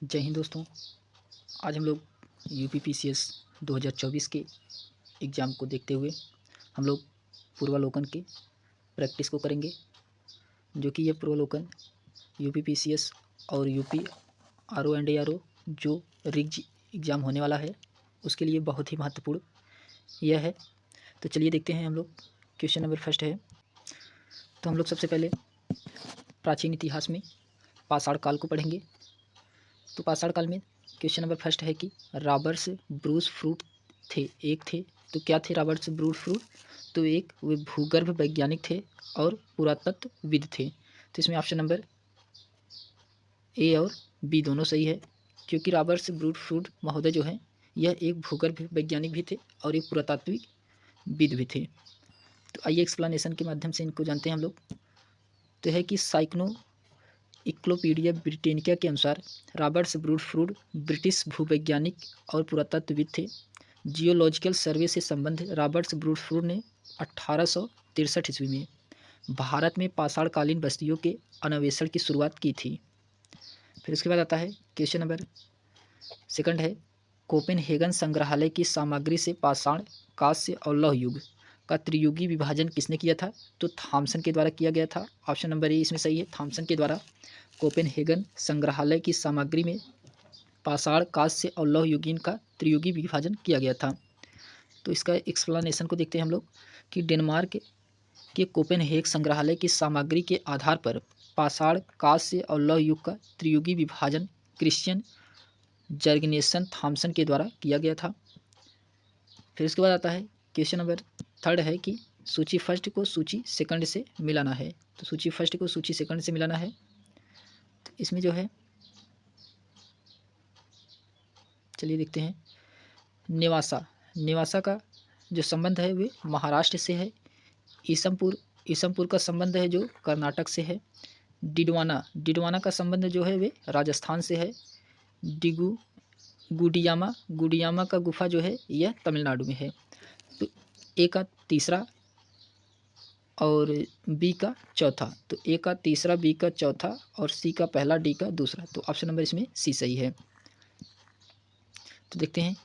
जय हिंद दोस्तों। आज हम लोग यूपीपीसीएस 2024 के एग्ज़ाम को देखते हुए हम लोग पूर्वावलोकन की प्रैक्टिस को करेंगे, जो कि यह पूर्वावलोकन यूपीपीसीएस और यूपी आरओ एंड एआरओ जो रिग्ज एग्ज़ाम होने वाला है उसके लिए बहुत ही महत्वपूर्ण यह है। तो चलिए देखते हैं हम लोग। क्वेश्चन नंबर फर्स्ट है, तो हम लोग सबसे पहले प्राचीन इतिहास में पाषाण काल को पढ़ेंगे। तो पाषाण काल में क्वेश्चन नंबर फर्स्ट है कि रॉबर्ट्स ब्रूस फ्रूट एक थे। तो क्या थे रॉबर्ट्स ब्रूस फ्रूट? तो एक वे भूगर्भ वैज्ञानिक थे और पुरातत्वविद थे। तो इसमें ऑप्शन नंबर ए और बी दोनों सही है, क्योंकि रॉबर्ट्स ब्रूस फ्रूट महोदय जो हैं यह एक भूगर्भ वैज्ञानिक भी थे और एक पुरातात्विकविद भी थे। तो आइए एक्सप्लेनेशन के माध्यम से इनको जानते हैं हम लोग। तो है कि साइक्नो इक्लोपीडिया ब्रिटेनिका के अनुसार रॉबर्ट्स ब्रूस फ्रूट ब्रिटिश भूवैज्ञानिक और पुरातत्वविद थे। जियोलॉजिकल सर्वे से संबंध रॉबर्ट्स ब्रूस फ्रूट ने 1863 ईस्वी में भारत में पाषाणकालीन बस्तियों के अन्वेषण की शुरुआत की थी। फिर उसके बाद आता है क्वेश्चन नंबर सेकंड है, कोपेनहेगन संग्रहालय की सामग्री से पाषाण, कांस्य और लौह युग का त्रियुगी विभाजन किसने किया था? तो थॉमसन के द्वारा किया गया था। ऑप्शन नंबर ए इसमें सही है, थॉमसन के द्वारा कोपेनहेगन संग्रहालय की सामग्री में पाषाण, कांस्य और लौह युगीन का त्रियुगी विभाजन किया गया था। तो इसका एक्सप्लेनेशन को देखते हैं हम लोग कि डेनमार्क के कोपेनहेग संग्रहालय की सामग्री के आधार पर पाषाण, कांस्य और लौह युग का त्रियुगी विभाजन क्रिश्चियन जर्गनेसन थॉमसन के द्वारा किया गया था। फिर उसके बाद आता है क्वेश्चन नंबर थर्ड है कि सूची फर्स्ट को सूची सेकंड से मिलाना है। तो सूची फर्स्ट को सूची सेकंड से मिलाना है। तो इसमें जो है चलिए देखते हैं। नेवासा का जो संबंध है वे महाराष्ट्र से है। ईसमपुर का संबंध है जो कर्नाटक से है। डिडवाना का संबंध जो है वे राजस्थान से है। गुडियामा का गुफा जो है यह तमिलनाडु में है। तो ए का तीसरा और बी का चौथा, तो ए का तीसरा, बी का चौथा और सी का पहला, डी का दूसरा। तो ऑप्शन नंबर इसमें सी सही है। तो देखते हैं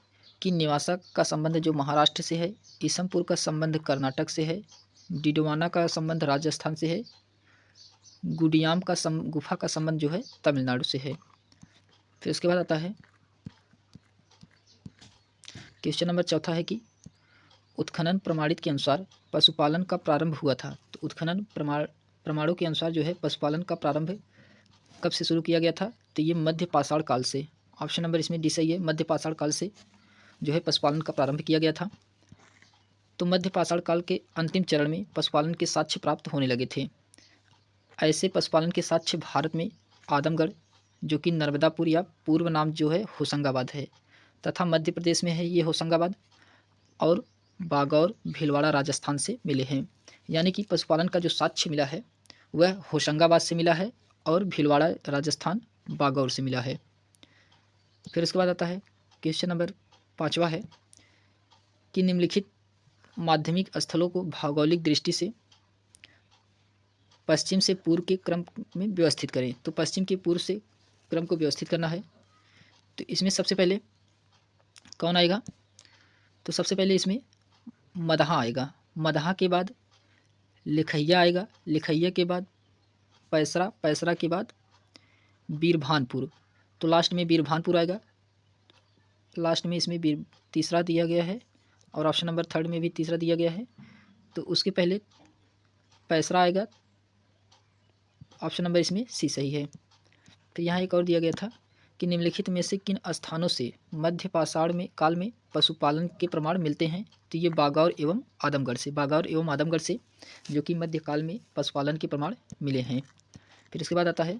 कि नेवासा का संबंध जो महाराष्ट्र से है, ईसमपुर का संबंध कर्नाटक से है, डिडवाना का संबंध राजस्थान से है, गुडियाम का गुफा का संबंध जो है तमिलनाडु से है। फिर उसके बाद आता है क्वेश्चन नंबर चौथा है कि उत्खनन प्रमाणित के अनुसार पशुपालन का प्रारंभ हुआ था। तो उत्खनन प्रमाणों के अनुसार जो है पशुपालन का प्रारंभ कब से शुरू किया गया था? तो ये मध्य पाषाण काल से। ऑप्शन नंबर इसमें डी सही है, मध्य पाषाण काल से जो है पशुपालन का प्रारंभ किया गया था। तो मध्य पाषाण काल के अंतिम चरण में पशुपालन के साक्ष्य प्राप्त होने लगे थे। ऐसे पशुपालन के साक्ष्य भारत में आदमगढ़, जो कि नर्मदापुर या पूर्व नाम जो है होशंगाबाद है, तथा मध्य प्रदेश में है ये होशंगाबाद, और बागौर भीलवाड़ा राजस्थान से मिले हैं। यानी कि पशुपालन का जो साक्ष्य मिला है वह होशंगाबाद से मिला है और भीलवाड़ा राजस्थान बागौर से मिला है। फिर उसके बाद आता है क्वेश्चन नंबर पाँचवा है कि निम्नलिखित माध्यमिक स्थलों को भौगोलिक दृष्टि से पश्चिम से पूर्व के क्रम में व्यवस्थित करें। तो पश्चिम के पूर्व से क्रम को व्यवस्थित करना है। तो इसमें सबसे पहले कौन आएगा? तो सबसे पहले इसमें मदहा आएगा, मदहा के बाद लिखैया आएगा, लिखैया के बाद पैसरा, पैसरा के बाद बीरभानपुर, तो लास्ट में बीरभानपुर आएगा। लास्ट में इसमें तीसरा दिया गया है और ऑप्शन नंबर थर्ड में भी तीसरा दिया गया है। तो उसके पहले पैसरा आएगा, ऑप्शन नंबर इसमें सी सही है। तो यहाँ एक और दिया गया था कि निम्नलिखित में से किन स्थानों से मध्य पाषाण में काल में पशुपालन के प्रमाण मिलते हैं? तो ये बागौर एवं आदमगढ़ से जो कि मध्यकाल में पशुपालन के प्रमाण मिले हैं। फिर इसके बाद आता है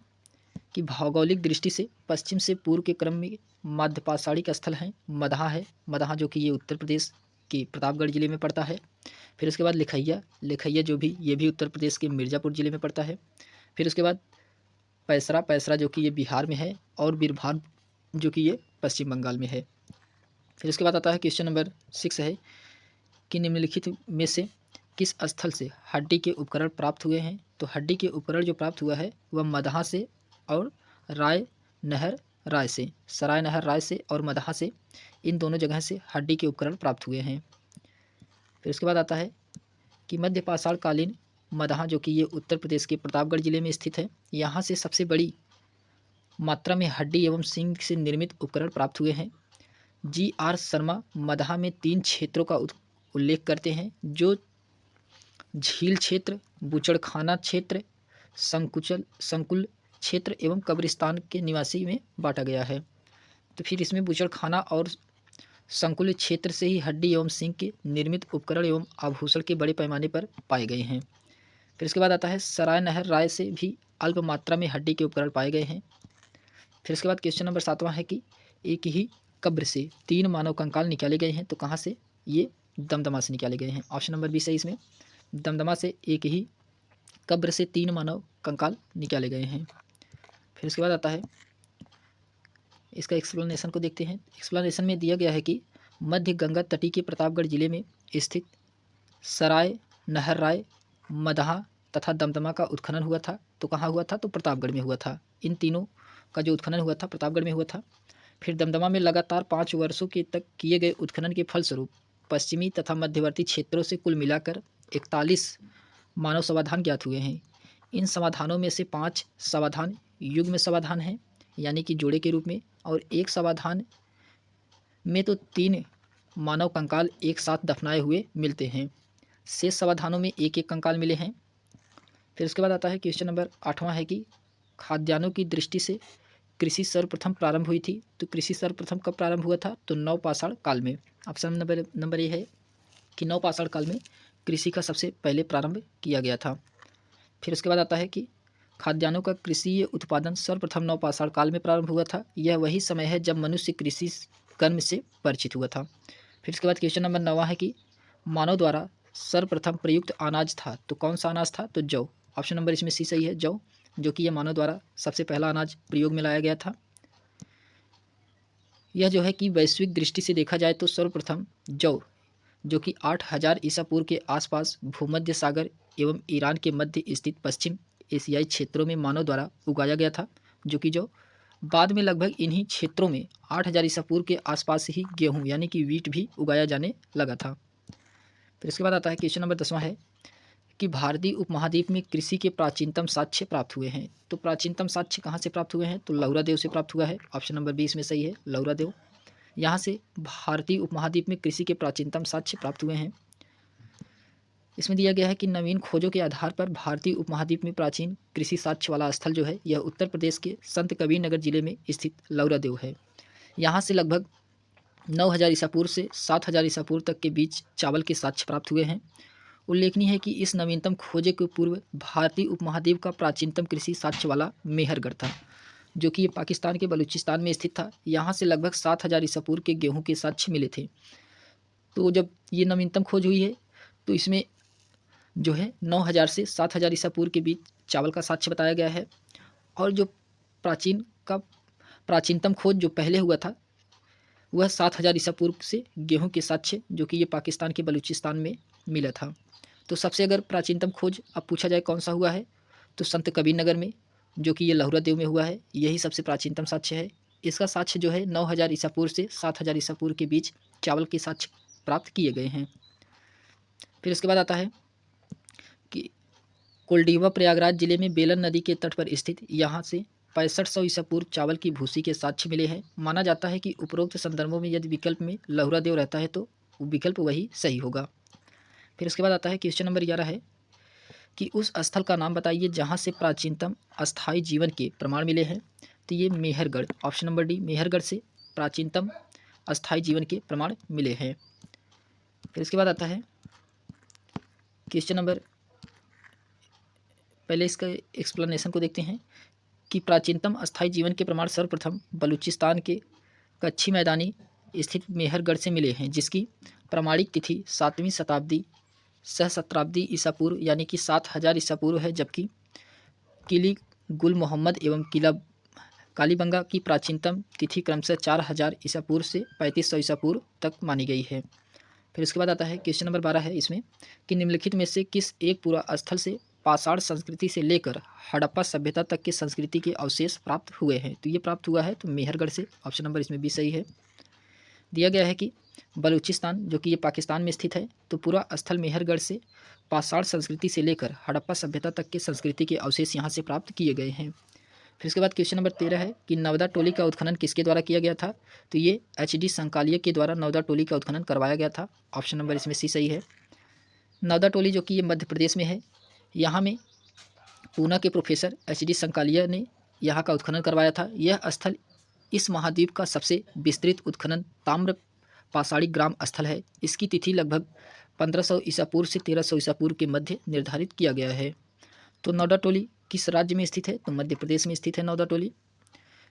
कि भौगोलिक दृष्टि से पश्चिम से पूर्व के क्रम में मध्य पाषाणिक स्थल हैं। मदहा है, मदहा जो कि ये उत्तर प्रदेश के प्रतापगढ़ जिले में पड़ता है। फिर उसके बाद लिखैया जो भी ये भी उत्तर प्रदेश के मिर्ज़ापुर जिले में पड़ता है। फिर उसके बाद पैसरा जो कि ये बिहार में है और बीरभान जो कि ये पश्चिम बंगाल में है। फिर उसके बाद आता है क्वेश्चन नंबर 6 है कि निम्नलिखित में से किस स्थल से हड्डी के उपकरण प्राप्त हुए हैं? तो हड्डी के उपकरण जो प्राप्त हुआ है वह मदहा से और राय नहर राय से, सराय नहर राय से और मदहा से, इन दोनों जगह से हड्डी के उपकरण प्राप्त हुए हैं। फिर उसके बाद आता है कि मध्य पाषाण कालीन मदहा, जो कि ये उत्तर प्रदेश के प्रतापगढ़ जिले में स्थित है, यहाँ से सबसे बड़ी मात्रा में हड्डी एवं सींग से निर्मित उपकरण प्राप्त हुए हैं। जी.आर. शर्मा मदहा में 3 क्षेत्रों का उल्लेख करते हैं, जो झील क्षेत्र, बूचड़खाना क्षेत्र, संकुल क्षेत्र एवं कब्रिस्तान के निवासी में बांटा गया है। तो फिर इसमें बूचड़खाना और संकुल क्षेत्र से ही हड्डी एवं सींग के निर्मित उपकरण एवं आभूषण के बड़े पैमाने पर पाए गए हैं। फिर इसके बाद आता है सराय नहर राय से भी अल्प मात्रा में हड्डी के उपकरण पाए गए हैं। फिर इसके बाद क्वेश्चन नंबर 7वां है कि एक ही कब्र से 3 मानव कंकाल निकाले गए हैं, तो कहाँ से? ये दमदमा से निकाले गए हैं। ऑप्शन नंबर 20 है इसमें, दमदमा से एक ही कब्र से 3 मानव कंकाल निकाले गए हैं। फिर उसके बाद आता है इसका एक्सप्लेनेशन को देखते हैं। एक्सप्लेनेशन में दिया गया है कि मध्य गंगा तटी के प्रतापगढ़ जिले में स्थित सराय नहर राय, मदहा तथा दमदमा का उत्खनन हुआ था। तो कहाँ हुआ था? तो प्रतापगढ़ में हुआ था। इन तीनों का जो उत्खनन हुआ था प्रतापगढ़ में हुआ था। फिर दमदमा में लगातार 5 वर्षों के तक किए गए उत्खनन के फलस्वरूप पश्चिमी तथा मध्यवर्ती क्षेत्रों से कुल मिलाकर 41 मानव समाधान ज्ञात हुए हैं। इन समाधानों में से 5 समाधान युग्म समाधान हैं, यानी कि जोड़े के रूप में, और एक समाधान में तो 3 मानव कंकाल एक साथ दफनाए हुए मिलते हैं। शेष समाधानों में एक एक कंकाल मिले हैं। फिर उसके बाद आता है क्वेश्चन नंबर 8वां है कि खाद्यान्नों की दृष्टि से कृषि सर्वप्रथम प्रारंभ हुई थी। तो कृषि सर्वप्रथम कब प्रारंभ हुआ था? तो नवपाषाण काल में। ऑप्शन नंबर ये है कि नवपाषाण काल में कृषि का सबसे पहले प्रारंभ किया गया था। फिर उसके बाद आता है कि खाद्यान्नों का कृषि उत्पादन सर्वप्रथम नवपाषाण काल में प्रारंभ हुआ था। यह वही समय है जब मनुष्य कृषि कर्म से परिचित हुआ था। फिर उसके बाद क्वेश्चन नंबर 9 है कि मानव द्वारा सर्वप्रथम प्रयुक्त अनाज था। तो कौन सा अनाज था? तो जौ। ऑप्शन नंबर इसमें सी सही है, जौ, जो कि यह मानव द्वारा सबसे पहला अनाज प्रयोग में लाया गया था। यह जो है कि वैश्विक दृष्टि से देखा जाए तो सर्वप्रथम जौ, जो कि 8000 ईसा पूर्व के आसपास भूमध्य सागर एवं ईरान के मध्य स्थित पश्चिम एशियाई क्षेत्रों में मानव द्वारा उगाया गया था, जो कि जो बाद में लगभग इन्हीं क्षेत्रों में 8000 ईसा पूर्व के आसपास ही गेहूँ यानी कि वीट भी उगाया जाने लगा था। फिर इसके बाद आता है क्वेश्चन नंबर 10वां है कि भारतीय उपमहाद्वीप में कृषि के प्राचीनतम साक्ष्य प्राप्त हुए हैं। तो प्राचीनतम साक्ष्य कहाँ से प्राप्त हुए हैं? तो लौरा देव से प्राप्त हुआ है। ऑप्शन नंबर 20 में सही है, लौरा देव। यहाँ से भारतीय उपमहाद्वीप में कृषि के प्राचीनतम साक्ष्य प्राप्त हुए हैं। इसमें दिया गया है कि नवीन खोजों के आधार पर भारतीय उपमहाद्वीप में प्राचीन कृषि साक्ष्य वाला स्थल जो है यह उत्तर प्रदेश के संत कबीर नगर जिले में स्थित लौरा देव है। यहाँ से लगभग 9000 ईसा पूर्व से 7000 ईसा पूर्व तक के बीच चावल के साक्ष्य प्राप्त हुए हैं। उल्लेखनीय है कि इस नवीनतम खोजे के पूर्व भारतीय उपमहाद्वीप का प्राचीनतम कृषि साक्ष्य वाला मेहरगढ़ था, जो कि ये पाकिस्तान के बलूचिस्तान में स्थित था। यहाँ से लगभग 7000 ईसा पूर्व के गेहूँ के साक्ष्य मिले थे। तो जब ये नवीनतम खोज हुई है तो इसमें जो है 9000 से 7000 ईसा पूर्व के बीच चावल का साक्ष्य बताया गया है। और जो प्राचीनतम खोज जो पहले हुआ था वह 7000 ईसा पूर्व से गेहूं के साक्ष्य, जो कि ये पाकिस्तान के बलूचिस्तान में मिला था। तो सबसे अगर प्राचीनतम खोज अब पूछा जाए कौन सा हुआ है, तो संत कबीर नगर में, जो कि ये लहुरा देव में हुआ है, यही सबसे प्राचीनतम साक्ष्य है। इसका साक्ष्य जो है 9000 ईसा पूर्व से 7000 ईसा पूर्व के बीच चावल के साक्ष्य प्राप्त किए गए हैं। फिर इसके बाद आता है कि कोल्डीवा प्रयागराज जिले में बेलन नदी के तट पर स्थित, यहाँ से 6500 ईसा पूर्व चावल की भूसी के साक्ष्य मिले हैं। माना जाता है कि उपरोक्त संदर्भों में यदि विकल्प में लहुरा देव रहता है तो विकल्प वही सही होगा। फिर उसके बाद आता है क्वेश्चन नंबर 11 है कि उस स्थल का नाम बताइए जहाँ से प्राचीनतम अस्थायी जीवन के प्रमाण मिले हैं। तो ये Mehrgarh, option number D, Mehrgarh से प्राचीनतम अस्थायी जीवन के प्रमाण मिले हैं। फिर इसके बाद आता है क्वेश्चन नंबर, पहले इसका एक्सप्लेनेशन को देखते हैं कि प्राचीनतम अस्थायी जीवन के प्रमाण सर्वप्रथम बलूचिस्तान के कच्छी मैदानी स्थित मेहरगढ़ से मिले हैं, जिसकी प्रमाणिक तिथि 7वीं शताब्दी सहस्त्राब्दी ईसा पूर्व यानी कि 7000 ईसा पूर्व है, जबकि किली गुल मोहम्मद एवं किला कालीबंगा की प्राचीनतम तिथि क्रमशः 4000 ईसा पूर्व से 3500 ईसा पूर्व तक मानी गई है। फिर उसके बाद आता है क्वेश्चन नंबर 12 है इसमें कि निम्नलिखित में से किस एक पूरा स्थल से पाषाण संस्कृति से लेकर हड़प्पा सभ्यता तक की संस्कृति के अवशेष प्राप्त हुए हैं। तो ये प्राप्त हुआ है तो मेहरगढ़ से, ऑप्शन नंबर इसमें भी सही है। दिया गया है कि बलूचिस्तान जो कि ये पाकिस्तान में स्थित है, तो पूरा स्थल मेहरगढ़ से पाषाण संस्कृति से लेकर हड़प्पा सभ्यता तक की संस्कृति के अवशेष यहाँ से प्राप्त किए गए हैं। फिर इसके बाद क्वेश्चन नंबर 13 है कि नवदा टोली का उत्खनन किसके द्वारा किया गया था? तो ये HD संकालिया के द्वारा नवदा टोली का उत्खनन करवाया गया था। ऑप्शन नंबर इसमें सी सही है। नवदा टोली जो कि ये मध्य प्रदेश में है, यहाँ में पूना के प्रोफेसर HD संकालिया ने यहाँ का उत्खनन करवाया था। यह स्थल इस महाद्वीप का सबसे विस्तृत उत्खनन ताम्र पाषाणी ग्राम स्थल है। इसकी तिथि लगभग 1500 ईसा पूर्व से 1300 ईसा पूर्व के मध्य निर्धारित किया गया है। तो नवदा टोली किस राज्य में स्थित है? तो मध्य प्रदेश में स्थित है नवदा टोली।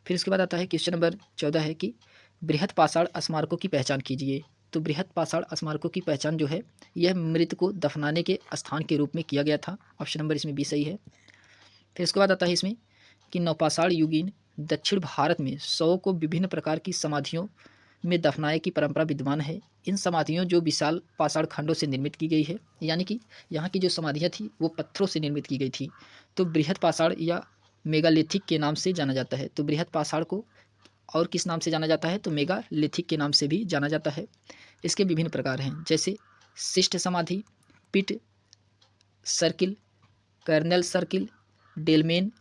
फिर इसके बाद आता है क्वेश्चन नंबर 14 है कि बृहत पाषाण स्मारकों की पहचान कीजिए। तो बृहत पाषाण स्मारकों की पहचान जो है, यह मृत को दफनाने के स्थान के रूप में किया गया था। ऑप्शन नंबर इसमें भी सही है। फिर इसके बाद आता है इसमें कि नवपाषाण युगीन दक्षिण भारत में शवों को विभिन्न प्रकार की समाधियों में दफनाए की परंपरा विद्यमान है। इन समाधियों जो विशाल पाषाण खंडों से निर्मित की गई है, यानी कि यहाँ की जो समाधियाँ थी वो पत्थरों से निर्मित की गई थी, तो बृहत पाषाण या मेगालिथिक के नाम से जाना जाता है। तो बृहत पाषाण को और किस नाम से जाना जाता है? तो मेगालिथिक के नाम से भी जाना जाता है। इसके विभिन्न प्रकार हैं, जैसे शिष्ट समाधि, पिट सर्किल, कर्नल circle, dolmen,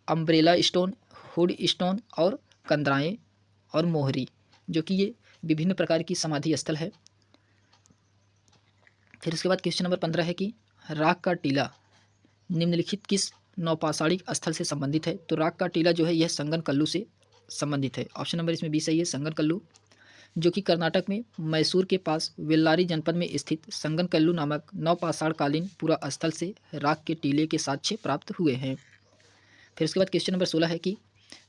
umbrella stone, hood stone और कंदराएँ और मोहरी, जो कि ये विभिन्न प्रकार की समाधि स्थल है। फिर उसके बाद क्वेश्चन नंबर 15 है कि राग का टीला निम्नलिखित किस नवपाषाणिक स्थल से संबंधित है? तो राग का टीला जो है यह संगन कल्लू से संबंधित है। ऑप्शन नंबर इसमें भी सही है, संगन कल्लू, जो कि कर्नाटक में मैसूर के पास वेल्लारी जनपद में स्थित संगन कल्लू नामक नवपाषाण कालीन पूरा स्थल से राग के टीले के साक्ष्य प्राप्त हुए हैं। फिर उसके बाद क्वेश्चन नंबर 16 है कि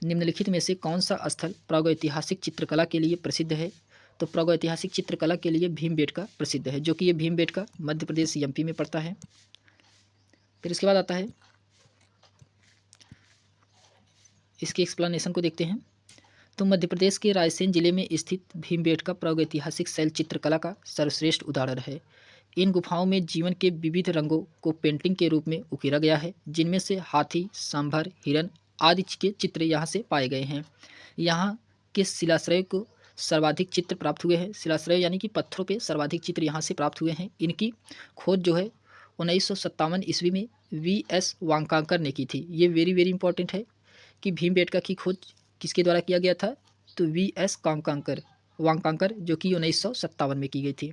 निम्नलिखित में से कौन सा स्थल प्रागैतिहासिक चित्रकला के लिए प्रसिद्ध है? तो प्रागैतिहासिक चित्रकला के लिए भीमबेटका प्रसिद्ध है, जो कि ये भीमबेटका मध्य प्रदेश MP में पड़ता है। फिर इसके बाद आता है, इसके एक्सप्लेनेशन को देखते हैं। तो मध्य प्रदेश के रायसेन जिले में स्थित भीमबेटका प्रागैतिहासिक शैल चित्रकला का सर्वश्रेष्ठ उदाहरण है। इन गुफाओं में जीवन के विविध रंगों को पेंटिंग के रूप में उकेरा गया है, जिनमें से हाथी, सांभर, हिरन आदि के चित्र यहाँ से पाए गए हैं। यहाँ के शिलाश्रय को सर्वाधिक चित्र प्राप्त हुए हैं। शिलाश्रय यानी कि पत्थरों पे सर्वाधिक चित्र यहाँ से प्राप्त हुए हैं। इनकी खोज जो है 1957 ईस्वी में VS वांकाकर ने की थी। ये वेरी इंपॉर्टेंट है कि भीमबेटका की खोज किसके द्वारा किया गया था? तो VS वांकाकर, जो कि 1957 में की गई थी।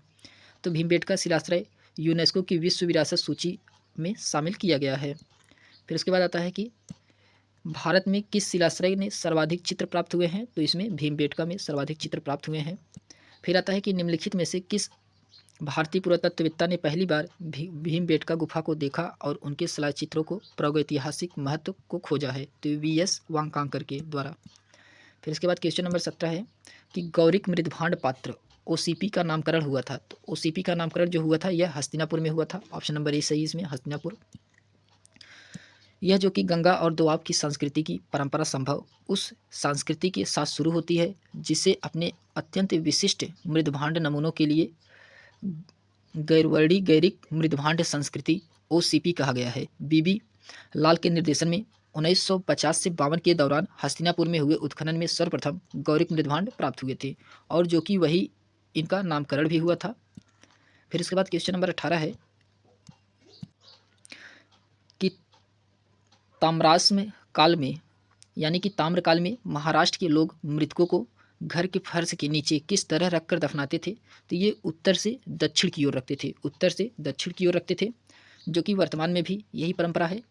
तो भीमबेटका शिलाश्रय यूनेस्को की विश्व विरासत सूची में शामिल किया गया है। फिर उसके बाद आता है कि भारत में किस शिलाश्रय ने सर्वाधिक चित्र प्राप्त हुए हैं? तो इसमें भीमबेटका में सर्वाधिक चित्र प्राप्त हुए हैं। फिर आता है कि निम्नलिखित में से किस भारतीय पुरातत्ववेत्ता ने पहली बार भीमबेटका गुफा को देखा और उनके शिलाचित्रों को प्रागैतिहासिक महत्व को खोजा है? तो VS वांकाकर के द्वारा। फिर इसके बाद क्वेश्चन नंबर 17 है कि गौरिक मृदभांड पात्र OCP का नामकरण हुआ था। तो OCP का नामकरण जो हुआ था यह हस्तिनापुर में हुआ था। ऑप्शन नंबर ए सही इसमें, हस्तिनापुर। यह जो कि गंगा और दोआब की संस्कृति की परंपरा संभव उस संस्कृति के साथ शुरू होती है, जिसे अपने अत्यंत विशिष्ट मृदभांड नमूनों के लिए गैरवर्णी गैरिक मृदभांड संस्कृति OCP कहा गया है। BB लाल के निर्देशन में 1950 से 52 के दौरान हस्तिनापुर में हुए उत्खनन में सर्वप्रथम गौरिक मृदभांड प्राप्त हुए थे, और जो कि वही इनका नामकरण भी हुआ था। फिर इसके बाद क्वेश्चन नंबर 18 है कि ताम्राश्म काल में, यानी कि ताम्रकाल में महाराष्ट्र के लोग मृतकों को घर के फर्श के नीचे किस तरह रखकर दफनाते थे? तो ये उत्तर से दक्षिण की ओर रखते थे, उत्तर से दक्षिण की ओर रखते थे, जो कि वर्तमान में भी यही परंपरा है।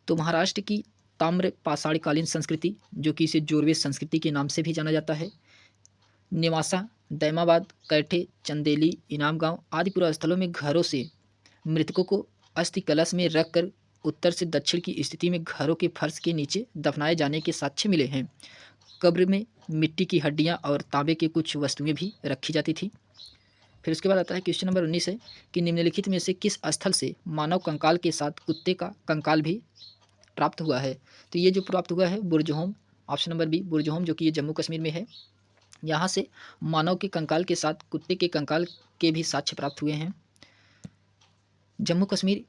तो महाराष्ट्र की ताम्र पाषाणकालीन संस्कृति, जो कि इसे जोरवे संस्कृति के नाम से भी जाना जाता है, नेवासा, दैमाबाद, कैठे, चंदेली, इनाम गांव आदि पूरा स्थलों में घरों से मृतकों को अस्थि कलश में रखकर उत्तर से दक्षिण की स्थिति में घरों के फर्श के नीचे दफनाए जाने के साक्ष्य मिले हैं। कब्र में मिट्टी की हड्डियां और तांबे की कुछ वस्तुएं भी रखी जाती थी। फिर उसके बाद आता है क्वेश्चन नंबर 19 है कि निम्नलिखित में से किस स्थल से मानव कंकाल के साथ कुत्ते का कंकाल भी प्राप्त हुआ है? तो ये जो प्राप्त हुआ है Burzahom, option number B Burzahom, जो कि ये जम्मू कश्मीर में है। यहाँ से मानव के कंकाल के साथ कुत्ते के कंकाल के भी साक्ष्य प्राप्त हुए हैं। जम्मू कश्मीर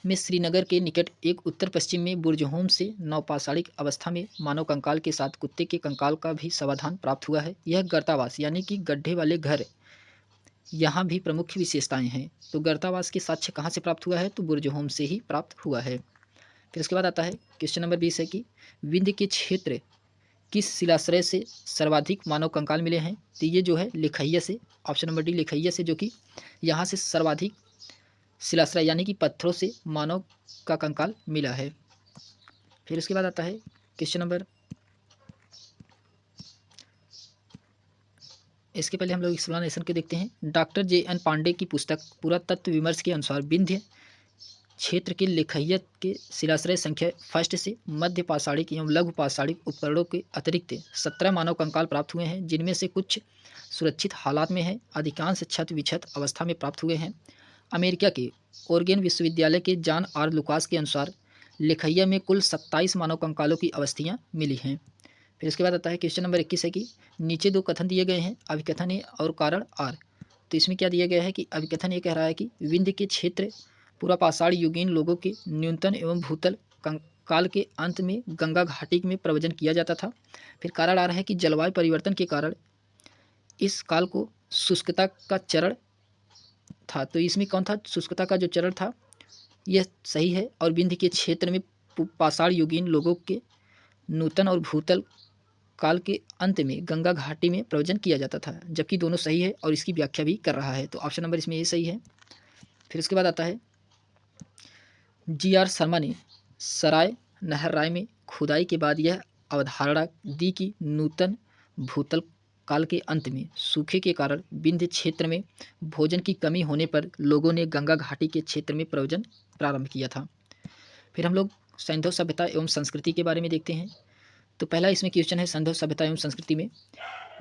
में श्रीनगर के निकट एक उत्तर पश्चिम में बुर्जहोम से नवपाषाणिक अवस्था में मानव कंकाल के साथ कुत्ते के कंकाल का भी समाधान प्राप्त हुआ है। यह गर्तावास यानी कि गड्ढे वाले घर यहाँ भी प्रमुख विशेषताएं हैं। तो गर्तावास के साक्ष्य कहाँ से प्राप्त हुआ है? तो बुर्जहोम से ही प्राप्त हुआ है। फिर उसके बाद आता है क्वेश्चन नंबर 20 है कि विंध्य के क्षेत्र किस शिलाश्रय से सर्वाधिक मानव कंकाल मिले हैं? तो ये जो है लिखैया से, ऑप्शन नंबर डी लिखैया से, जो कि यहाँ से सर्वाधिक शिलाश्रय यानी कि पत्थरों से मानव का कंकाल मिला है। फिर उसके बाद आता है क्वेश्चन नंबर, इसके पहले हम लोग एक्सप्लेनेशन के देखते हैं। Doctor JN. पांडे की पुस्तक पुरातत्व विमर्श के अनुसार विंध्य क्षेत्र के लेखैया के शिलाश्रय संख्या फर्स्ट से मध्य पाषाणिक एवं लघु पाषाणिक उपकरणों के अतिरिक्त 17 मानव कंकाल प्राप्त हुए हैं, जिनमें से कुछ सुरक्षित हालात में हैं, अधिकांश क्षत विक्षत अवस्था में प्राप्त हुए हैं। अमेरिका के ओरेगन विश्वविद्यालय के जॉन आर लुकास के अनुसार लेखैया में कुल 27 मानव कंकालों की अवस्थियाँ मिली हैं। फिर इसके बाद आता है क्वेश्चन नंबर 21 है कि नीचे दो कथन दिए गए हैं, अभिकथन ए और कारण आर। तो इसमें क्या दिया गया है कि अभिकथन ये कह रहा है कि विंध्य के क्षेत्र पुरापाषाण युगीन लोगों के न्यूनतम एवं भूतल काल के अंत में गंगा घाटी में प्रवचन किया जाता था। फिर कारण आ रहा है कि जलवायु परिवर्तन के कारण इस काल को शुष्कता का चरण था। तो इसमें कौन था? शुष्कता का जो चरण था, यह सही है। और विंध्य के क्षेत्र में पाषाण युगीन लोगों के नूतन और भूतल काल के अंत में गंगा घाटी में प्रवचन किया जाता था, जबकि दोनों सही है और इसकी व्याख्या भी कर रहा है। तो ऑप्शन नंबर इसमें ये सही है। फिर उसके बाद आता है जी.आर. शर्मा ने सराय नहर राय में खुदाई के बाद यह अवधारणा दी कि नूतन भूतल काल के अंत में सूखे के कारण विंध्य क्षेत्र में भोजन की कमी होने पर लोगों ने गंगा घाटी के क्षेत्र में प्रवचन प्रारंभ किया था। फिर हम लोग सैंधव सभ्यता एवं संस्कृति के बारे में देखते हैं। तो पहला इसमें क्वेश्चन है सैंधव सभ्यता एवं संस्कृति में,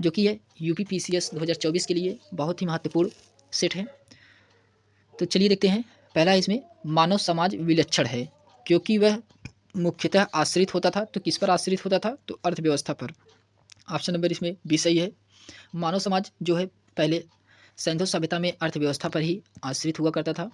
जो कि है यूपीपीसीएस 2024 के लिए बहुत ही महत्वपूर्ण सेट है। तो चलिए देखते हैं। पहला इसमें मानव समाज विलक्षण है क्योंकि वह मुख्यतः आश्रित होता था। तो किस पर आश्रित होता था? तो अर्थव्यवस्था पर। ऑप्शन नंबर इसमें भी सही है। मानव समाज जो है पहले सैंधव सभ्यता में अर्थव्यवस्था पर ही आश्रित हुआ करता था।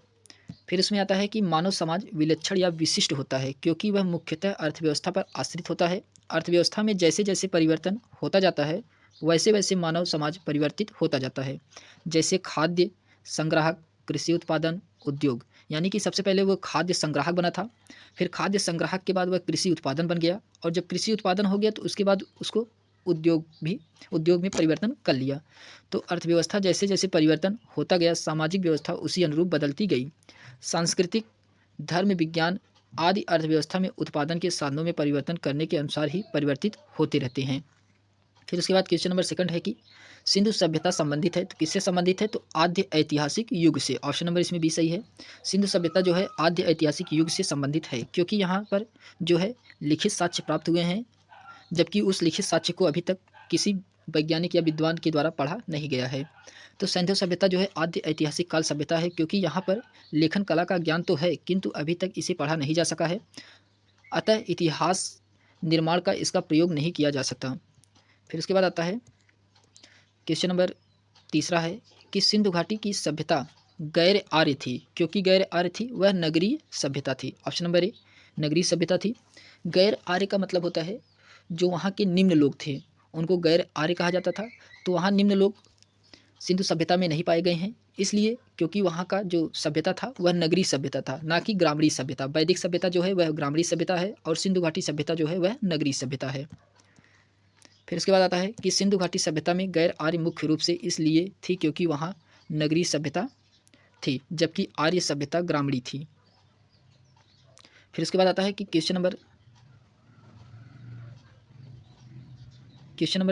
फिर इसमें आता है कि मानव समाज विलक्षण या विशिष्ट होता है क्योंकि वह मुख्यतः अर्थव्यवस्था पर आश्रित होता है। अर्थव्यवस्था में जैसे जैसे परिवर्तन होता जाता है वैसे वैसे मानव समाज परिवर्तित होता जाता है। जैसे खाद्य संग्राहक, कृषि उत्पादन, उद्योग, यानी कि सबसे पहले वो खाद्य संग्राहक बना था, फिर खाद्य संग्राहक के बाद वह कृषि उत्पादन बन गया, और जब कृषि उत्पादन हो गया तो उसके बाद उसको उद्योग में परिवर्तन कर लिया। तो अर्थव्यवस्था जैसे जैसे परिवर्तन होता गया, सामाजिक व्यवस्था उसी अनुरूप बदलती गई। सांस्कृतिक, धर्म, विज्ञान आदि अर्थव्यवस्था में उत्पादन के साधनों में परिवर्तन करने के अनुसार ही परिवर्तित होते रहते हैं। फिर उसके बाद क्वेश्चन नंबर सेकंड है कि सिंधु सभ्यता संबंधित है। तो किससे संबंधित है? तो आद्य ऐतिहासिक युग से। ऑप्शन नंबर इसमें भी सही है। सिंधु सभ्यता जो है आद्य ऐतिहासिक युग से संबंधित है क्योंकि यहाँ पर जो है लिखित साक्ष्य प्राप्त हुए हैं, जबकि उस लिखित साक्ष्य को अभी तक किसी वैज्ञानिक या विद्वान के द्वारा पढ़ा नहीं गया है। तो सैंधव सभ्यता जो है आद्य ऐतिहासिक काल सभ्यता है क्योंकि यहाँ पर लेखन कला का ज्ञान तो है किंतु अभी तक इसे पढ़ा नहीं जा सका है, अतः इतिहास निर्माण का इसका प्रयोग नहीं किया जा सकता। फिर उसके बाद आता है क्वेश्चन नंबर तीसरा है कि सिंधु घाटी की सभ्यता गैर आर्य थी। क्योंकि गैर आर्य थी वह नगरीय सभ्यता थी। ऑप्शन नंबर ए नगरीय सभ्यता थी। गैर आर्य का मतलब होता है जो वहाँ के निम्न लोग थे उनको गैर आर्य कहा जाता था। तो वहाँ निम्न लोग सिंधु सभ्यता में नहीं पाए गए हैं, इसलिए क्योंकि वहाँ का जो सभ्यता था वह नगरीय सभ्यता था, ना कि ग्रामीण सभ्यता। वैदिक सभ्यता जो है वह ग्रामीण सभ्यता है और सिंधु घाटी सभ्यता जो है वह नगरीय सभ्यता है। फिर इसके बाद आता है कि सिंधु घाटी सभ्यता में गैर आर्य मुख्य रूप से इसलिए थी क्योंकि वहाँ नगरीय सभ्यता थी, जबकि आर्य सभ्यता ग्रामीण थी। फिर इसके बाद आता है कि क्वेश्चन नंबर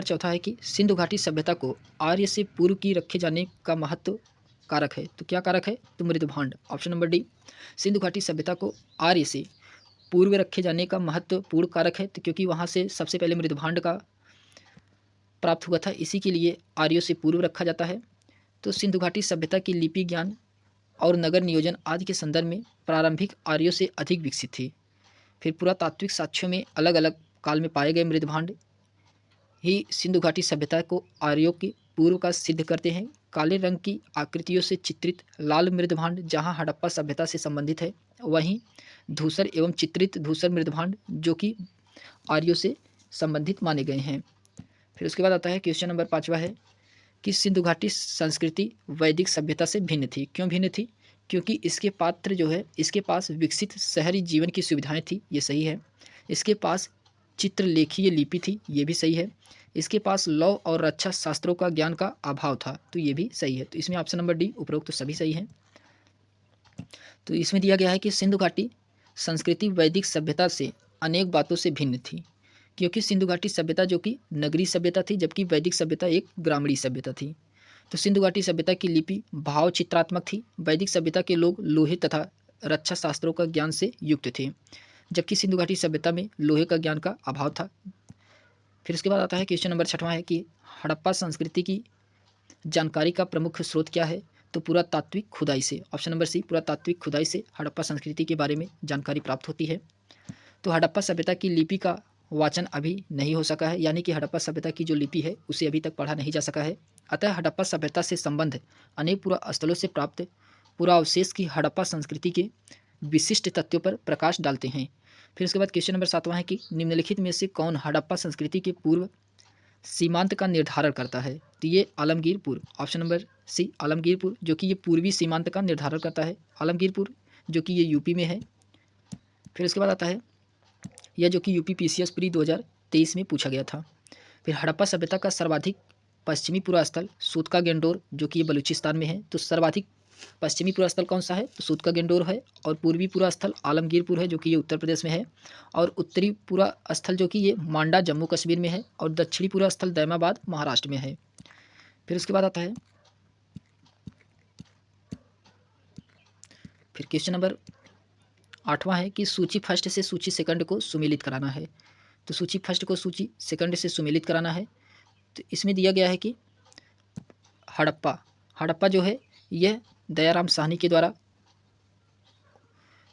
चौथा है कि सिंधु घाटी सभ्यता को आर्य से पूर्व की रखे जाने का महत्व कारक है। तो क्या कारक है? तो मृदभांड। ऑप्शन नंबर डी सिंधु घाटी सभ्यता को आर्य से पूर्व रखे जाने का महत्वपूर्ण कारक है। तो क्योंकि वहाँ से सबसे पहले मृदभांड का प्राप्त हुआ था, इसी के लिए आर्यों से पूर्व रखा जाता है। तो सिंधु घाटी सभ्यता की लिपि ज्ञान और नगर नियोजन आदि के संदर्भ में प्रारंभिक आर्यों से अधिक विकसित थी। फिर पुरातात्विक साक्ष्यों में अलग अलग काल में पाए गए मृदभांड ही सिंधु घाटी सभ्यता को आर्यों के पूर्व का सिद्ध करते हैं। काले रंग की आकृतियों से चित्रित लाल मृदभांड जहाँ हड़प्पा सभ्यता से संबंधित है, वहीं धूसर एवं चित्रित धूसर मृदभांड जो कि आर्यों से संबंधित माने गए हैं। फिर उसके बाद आता है क्वेश्चन नंबर 5वां है कि सिंधु घाटी संस्कृति वैदिक सभ्यता से भिन्न थी। क्यों भिन्न थी? क्योंकि इसके पात्र जो है, इसके पास विकसित शहरी जीवन की सुविधाएं थी, ये सही है। इसके पास चित्रलेखीय लिपि थी, ये भी सही है। इसके पास लौ और रक्षा शास्त्रों का ज्ञान का अभाव था, तो ये भी सही है। तो इसमें ऑप्शन नंबर डी उपरोक्त तो सभी सही है। तो इसमें दिया गया है कि सिंधु घाटी संस्कृति वैदिक सभ्यता से अनेक बातों से भिन्न थी, क्योंकि सिंधु घाटी सभ्यता जो कि नगरीय सभ्यता थी, जबकि वैदिक सभ्यता एक ग्रामीण सभ्यता थी। तो सिंधु घाटी सभ्यता की लिपि भाव चित्रात्मक थी। वैदिक सभ्यता के लोग लोहे तथा रक्षा शास्त्रों का ज्ञान से युक्त थे, जबकि सिंधु घाटी सभ्यता में लोहे का ज्ञान का अभाव था। फिर उसके बाद आता है क्वेश्चन नंबर 6वां है कि हड़प्पा संस्कृति की जानकारी का प्रमुख स्रोत क्या है? तो पुरातात्विक खुदाई से। ऑप्शन नंबर सी, पुरातात्विक खुदाई से हड़प्पा संस्कृति के बारे में जानकारी प्राप्त होती है। तो हड़प्पा सभ्यता की लिपि का वाचन अभी नहीं हो सका है, यानी कि हड़प्पा सभ्यता की जो लिपि है उसे अभी तक पढ़ा नहीं जा सका है। अतः हड़प्पा सभ्यता से संबंध अनेक पुरास्थलों से प्राप्त पुरावशेष की हड़प्पा संस्कृति के विशिष्ट तथ्यों पर प्रकाश डालते हैं। फिर उसके बाद क्वेश्चन नंबर 7वां है कि निम्नलिखित में से कौन हड़प्पा संस्कृति के पूर्व सीमांत का निर्धारण करता है? तो ये Alamgirpur, option number C Alamgirpur, जो कि ये पूर्वी सीमांत का निर्धारण करता है। आलमगीरपुर जो कि ये यूपी में है। फिर उसके बाद आता है यह जो कि यूपी पीसीएस प्री 2023 में पूछा गया था। फिर हड़प्पा सभ्यता का सर्वाधिक पश्चिमी पुरास्थल सूतका गेंडोर जो कि ये बलूचिस्तान में है। तो सर्वाधिक पश्चिमी पुरास्थल कौन सा है? तो सूतका गेंडोर है। और पूर्वी पुरास्थल आलमगीरपुर है जो कि ये उत्तर प्रदेश में है। और उत्तरी पुरास्थल जो कि ये मांडा जम्मू कश्मीर में है। और दक्षिणी पुरास्थल दैमाबाद महाराष्ट्र में है। फिर उसके बाद आता है फिर क्वेश्चन नंबर 8वां है कि सूची फर्स्ट से सूची सेकंड को सुमेलित कराना है। तो सूची फर्स्ट को सूची सेकंड से सुमेलित कराना है। तो इसमें दिया गया है कि हड़प्पा जो है यह दयाराम साहनी के द्वारा।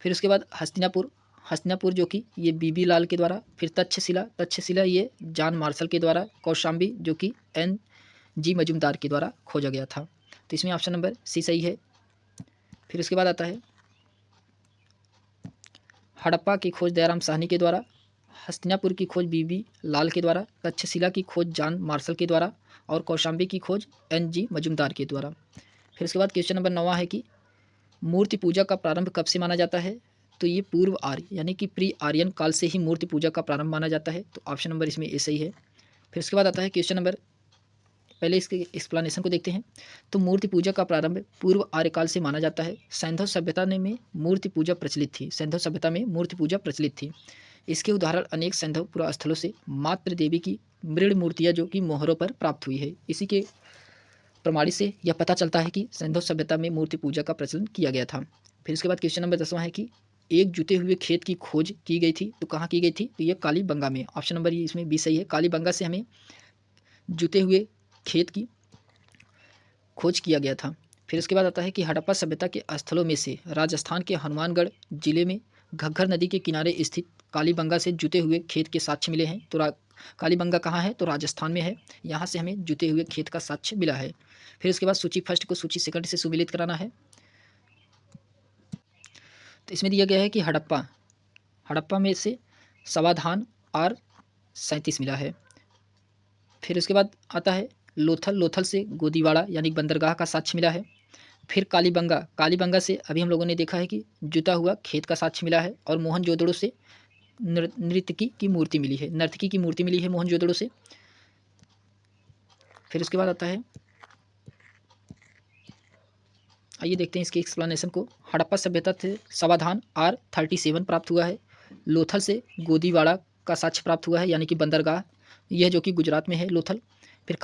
फिर उसके बाद हस्तिनापुर जो कि ये बीबी लाल के द्वारा। फिर तक्षशिला ये जॉन मार्शल के द्वारा। कौशाम्बी जो कि NG मजुमदार के द्वारा खोजा गया था। तो इसमें ऑप्शन नंबर सी सही है। फिर उसके बाद आता है हड़प्पा की खोज दयाराम साहनी के द्वारा, हस्तिनापुर की खोज बीबी लाल के द्वारा, तक्षशिला की खोज जॉन मार्शल के द्वारा और कौशाम्बी की खोज NG मजुमदार के द्वारा। फिर उसके बाद क्वेश्चन नंबर 9वां है कि मूर्ति पूजा का प्रारंभ कब से माना जाता है? तो ये पूर्व आर्य यानी कि प्री आर्यन काल से ही मूर्ति पूजा का प्रारंभ माना जाता है। तो ऑप्शन नंबर इसमें ए सही है। फिर उसके बाद आता है क्वेश्चन नंबर, पहले इसके एक्सप्लेनेशन को देखते हैं। तो मूर्ति पूजा का प्रारंभ पूर्व आर्यकाल से माना जाता है। सैंधव सभ्यता में मूर्ति पूजा प्रचलित थी। सैंधव सभ्यता में मूर्ति पूजा प्रचलित थी। इसके उदाहरण अनेक सैंधव पुरास्थलों से मातृ देवी की मृण मूर्तियाँ जो कि मोहरों पर प्राप्त हुई है। इसी के प्रमाणित से यह पता चलता है कि सैंधव सभ्यता में मूर्ति पूजा का प्रचलन किया गया था। फिर उसके बाद क्वेश्चन नंबर 10वां है कि एक जुते हुए खेत की खोज की गई थी। तो कहाँ की गई थी? तो ये कालीबंगा में। ऑप्शन नंबर ये इसमें बी सही है। कालीबंगा से हमें जुते हुए खेत की खोज किया गया था। फिर उसके बाद आता है कि हड़प्पा सभ्यता के स्थलों में से राजस्थान के हनुमानगढ़ जिले में घग्गर नदी के किनारे स्थित कालीबंगा से जुते हुए खेत के साक्ष्य मिले हैं। तो कालीबंगा कहाँ है? तो राजस्थान में है। यहाँ से हमें जुते हुए खेत का साक्ष्य मिला है। फिर उसके बाद सूची फर्स्ट को सूची सेकंड से सुमेलित कराना है। तो इसमें दिया गया है कि हड़प्पा में से समाधान R37 मिला है। फिर उसके बाद आता है लोथल से गोदीवाड़ा यानी बंदरगाह का साक्ष्य मिला है। फिर कालीबंगा से अभी हम लोगों ने देखा है कि जुता हुआ खेत का साक्ष्य मिला है। और मोहनजोदड़ो से नर्तकी की मूर्ति मिली है मोहनजोदड़ो से। फिर उसके बाद आता है, आइए देखते हैं इसके एक्सप्लेनेशन को। हड़प्पा सभ्यता से समाधान R37 प्राप्त हुआ है। लोथल से गोदीवाड़ा का साक्ष्य प्राप्त हुआ है यानी कि बंदरगाह, यह जो कि गुजरात में है लोथल। फिर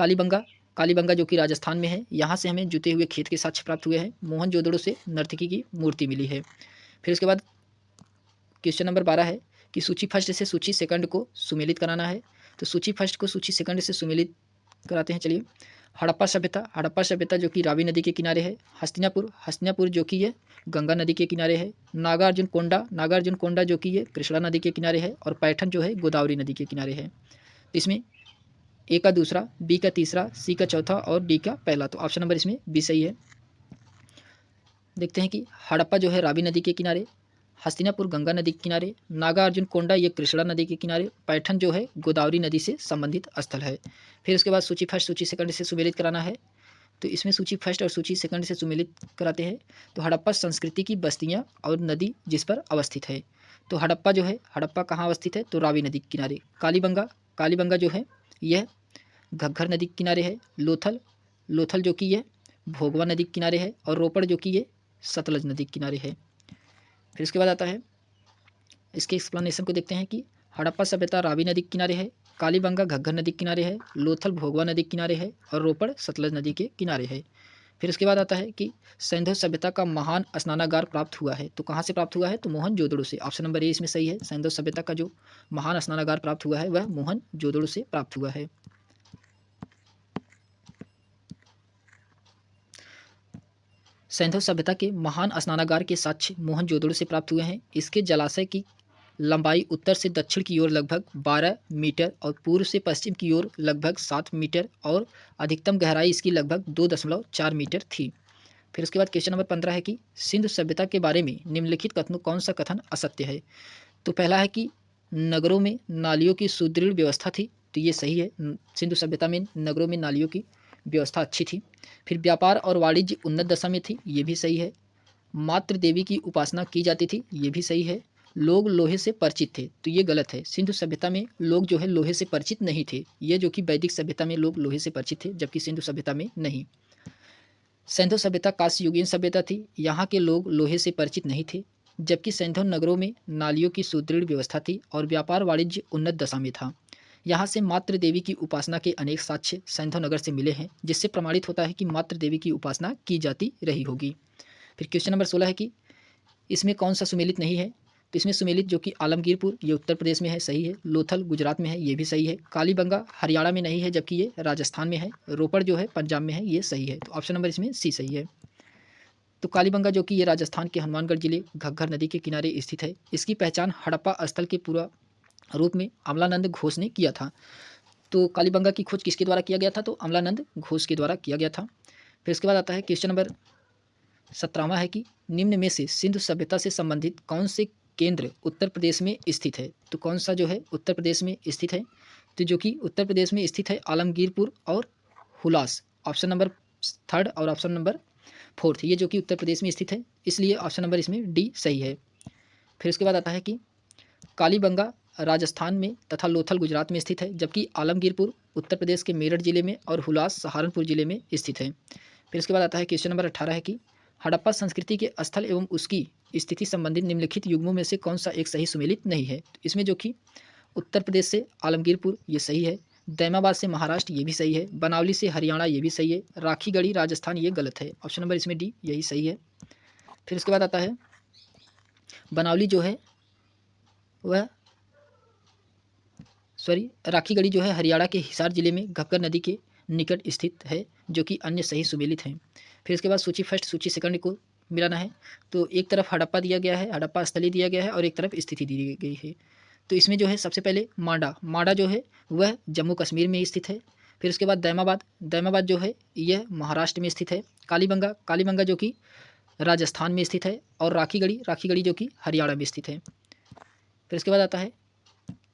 कालीबंगा जो कि राजस्थान में है, यहाँ से हमें जुते हुए खेत के साक्ष्य प्राप्त हुए हैं। मोहनजोदड़ो से नर्तकी की मूर्ति मिली है। फिर उसके बाद क्वेश्चन नंबर 12 है कि सूची फर्स्ट से सूची सेकंड को सुमेलित कराना है। तो सूची फर्स्ट को सूची सेकंड से सुमेलित कराते हैं। चलिए, हड़प्पा सभ्यता जो कि रावी नदी के किनारे है। हस्तिनापुर जो कि ये गंगा नदी के किनारे है। नागार्जुन कोंडा जो कि ये कृष्णा नदी के किनारे है। और पैठन जो है गोदावरी नदी के किनारे है। इसमें ए का दूसरा, बी का तीसरा, सी का चौथा और डी का पहला। तो ऑप्शन नंबर इसमें बी सही है। देखते हैं कि हड़प्पा जो है रावी नदी के किनारे, हस्तिनापुर गंगा नदी के किनारे, नागार्जुन कोंडा ये कृष्णा नदी के किनारे, पैठन जो है गोदावरी नदी से संबंधित स्थल है। फिर उसके बाद सूची फर्स्ट सूची सेकंड से सुमेलित कराना है। तो इसमें सूची फर्स्ट और सूची सेकंड से सुमेलित कराते हैं। तो हड़प्पा संस्कृति की बस्तियाँ और नदी जिस पर अवस्थित है। तो हड़प्पा जो है, हड़प्पा कहाँ अवस्थित है? तो रावी नदी के किनारे। कालीबंगा, कालीबंगा जो है यह घग्गर नदी के किनारे है। लोथल, लोथल जो कि यह भोगवा नदी के किनारे है। और रोपड़ जो कि ये सतलज नदी के किनारे है। फिर उसके बाद आता है, इसके एक्सप्लेनेशन को देखते हैं कि हड़प्पा सभ्यता रावी नदी के किनारे है, कालीबंगा घग्गर नदी के किनारे है, लोथल भोगवा नदी के किनारे है और रोपड़ सतलज नदी के किनारे है। फिर उसके बाद आता है कि सिंधु सभ्यता का महान स्नानागार प्राप्त हुआ है। तो कहाँ से प्राप्त हुआ है? तो मोहनजोदड़ो से। ऑप्शन नंबर ए इसमें सही है। सिंधु सभ्यता का जो महान स्नानागार प्राप्त हुआ है वह मोहनजोदड़ो से प्राप्त हुआ है। सिंधु सभ्यता के महान स्नानागार के साक्ष्य मोहनजोदड़ो से प्राप्त हुए हैं। इसके जलाशय की लंबाई उत्तर से दक्षिण की ओर लगभग 12 मीटर और पूर्व से पश्चिम की ओर लगभग 7 मीटर और अधिकतम गहराई इसकी लगभग 2.4 मीटर थी। फिर उसके बाद क्वेश्चन नंबर 15 है कि सिंधु सभ्यता के बारे में निम्नलिखित कथनों कौन सा कथन असत्य है? तो पहला है कि नगरों में नालियों की सुदृढ़ व्यवस्था थी। तो ये सही है। सिंधु सभ्यता में नगरों में नालियों की व्यवस्था अच्छी थी। फिर व्यापार और वाणिज्य उन्नत दशा में थी। ये भी सही है। मातृ देवी की उपासना की जाती थी। ये भी सही है। लोग लोहे से परिचित थे। तो ये गलत है। सिंधु सभ्यता में लोग जो है लोहे से परिचित नहीं थे। ये जो कि वैदिक सभ्यता में लोग लोहे से परिचित थे, जबकि सिंधु सभ्यता में नहीं। सिंधु सभ्यता कांस्ययुगीन सभ्यता थी। यहाँ के लोग लोहे से परिचित नहीं थे, जबकि सिंधु नगरों में नालियों की सुदृढ़ व्यवस्था थी और व्यापार वाणिज्य उन्नत दशा में था। यहाँ से मातृ देवी की उपासना के अनेक साक्ष्य सिंधु नगर से मिले हैं, जिससे प्रमाणित होता है कि मातृ देवी की उपासना की जाती रही होगी। फिर क्वेश्चन नंबर 16 है कि इसमें कौन सा सुमेलित नहीं है? तो इसमें सुमेलित जो कि आलमगीरपुर ये उत्तर प्रदेश में है, सही है। लोथल गुजरात में है, ये भी सही है। कालीबंगा हरियाणा में नहीं है, जबकि ये राजस्थान में है। रोपड़ जो है पंजाब में है, ये सही है। तो ऑप्शन नंबर इसमें सी सही है। तो कालीबंगा जो कि ये राजस्थान के हनुमानगढ़ जिले घग्गर नदी के किनारे स्थित है। इसकी पहचान हड़प्पा स्थल के पूरा रूप में अमलानंद घोष ने किया था। तो कालीबंगा की खोज किसके द्वारा किया गया था? तो अमलानंद घोष के द्वारा किया गया था। फिर उसके बाद आता है क्वेश्चन नंबर 17वां है कि निम्न में से सिंधु सभ्यता से संबंधित कौन से केंद्र उत्तर प्रदेश में स्थित है? तो कौन सा जो है उत्तर प्रदेश में स्थित है? तो जो कि उत्तर प्रदेश में स्थित है आलमगीरपुर और हुलास। ऑप्शन नंबर 3 और ऑप्शन नंबर 4 ये जो कि उत्तर प्रदेश में स्थित है, इसलिए ऑप्शन नंबर इसमें डी सही है। फिर उसके बाद आता है कि कालीबंगा राजस्थान में तथा लोथल गुजरात में स्थित है, जबकि आलमगीरपुर उत्तर प्रदेश के मेरठ जिले में और हुलास सहारनपुर जिले में स्थित है। फिर उसके बाद आता है क्वेश्चन नंबर 18 है कि हड़प्पा संस्कृति के स्थल एवं उसकी स्थिति संबंधित निम्नलिखित युग्मों में से कौन सा एक सही सुमेलित नहीं है? तो इसमें जो कि उत्तर प्रदेश से आलमगीरपुर ये सही है, दैमाबाद से महाराष्ट्र ये भी सही है, बनावली से हरियाणा ये भी सही है, राखीगढ़ी राजस्थान ये गलत है। ऑप्शन नंबर इसमें डी यही सही है। फिर उसके बाद आता है बनावली जो है वह राखीगढ़ी जो है हरियाणा के हिसार जिले में घग्गर नदी के निकट स्थित है, जो कि अन्य सही सुमेलित हैं। फिर इसके बाद सूची फर्स्ट सूची सेकंड को मिलाना है। तो एक तरफ हड़प्पा दिया गया है, हड़प्पा स्थली दिया गया है और एक तरफ स्थिति दी गई है। तो इसमें जो है सबसे पहले मांडा, मांडा जो है वह जम्मू कश्मीर में स्थित है। फिर उसके बाद दैमाबाद, दैमाबाद जो है यह महाराष्ट्र में स्थित है। कालीबंगा, कालीबंगा जो कि राजस्थान में स्थित है। और राखीगढ़ी, राखीगढ़ी जो कि हरियाणा में स्थित है। फिर उसके बाद आता है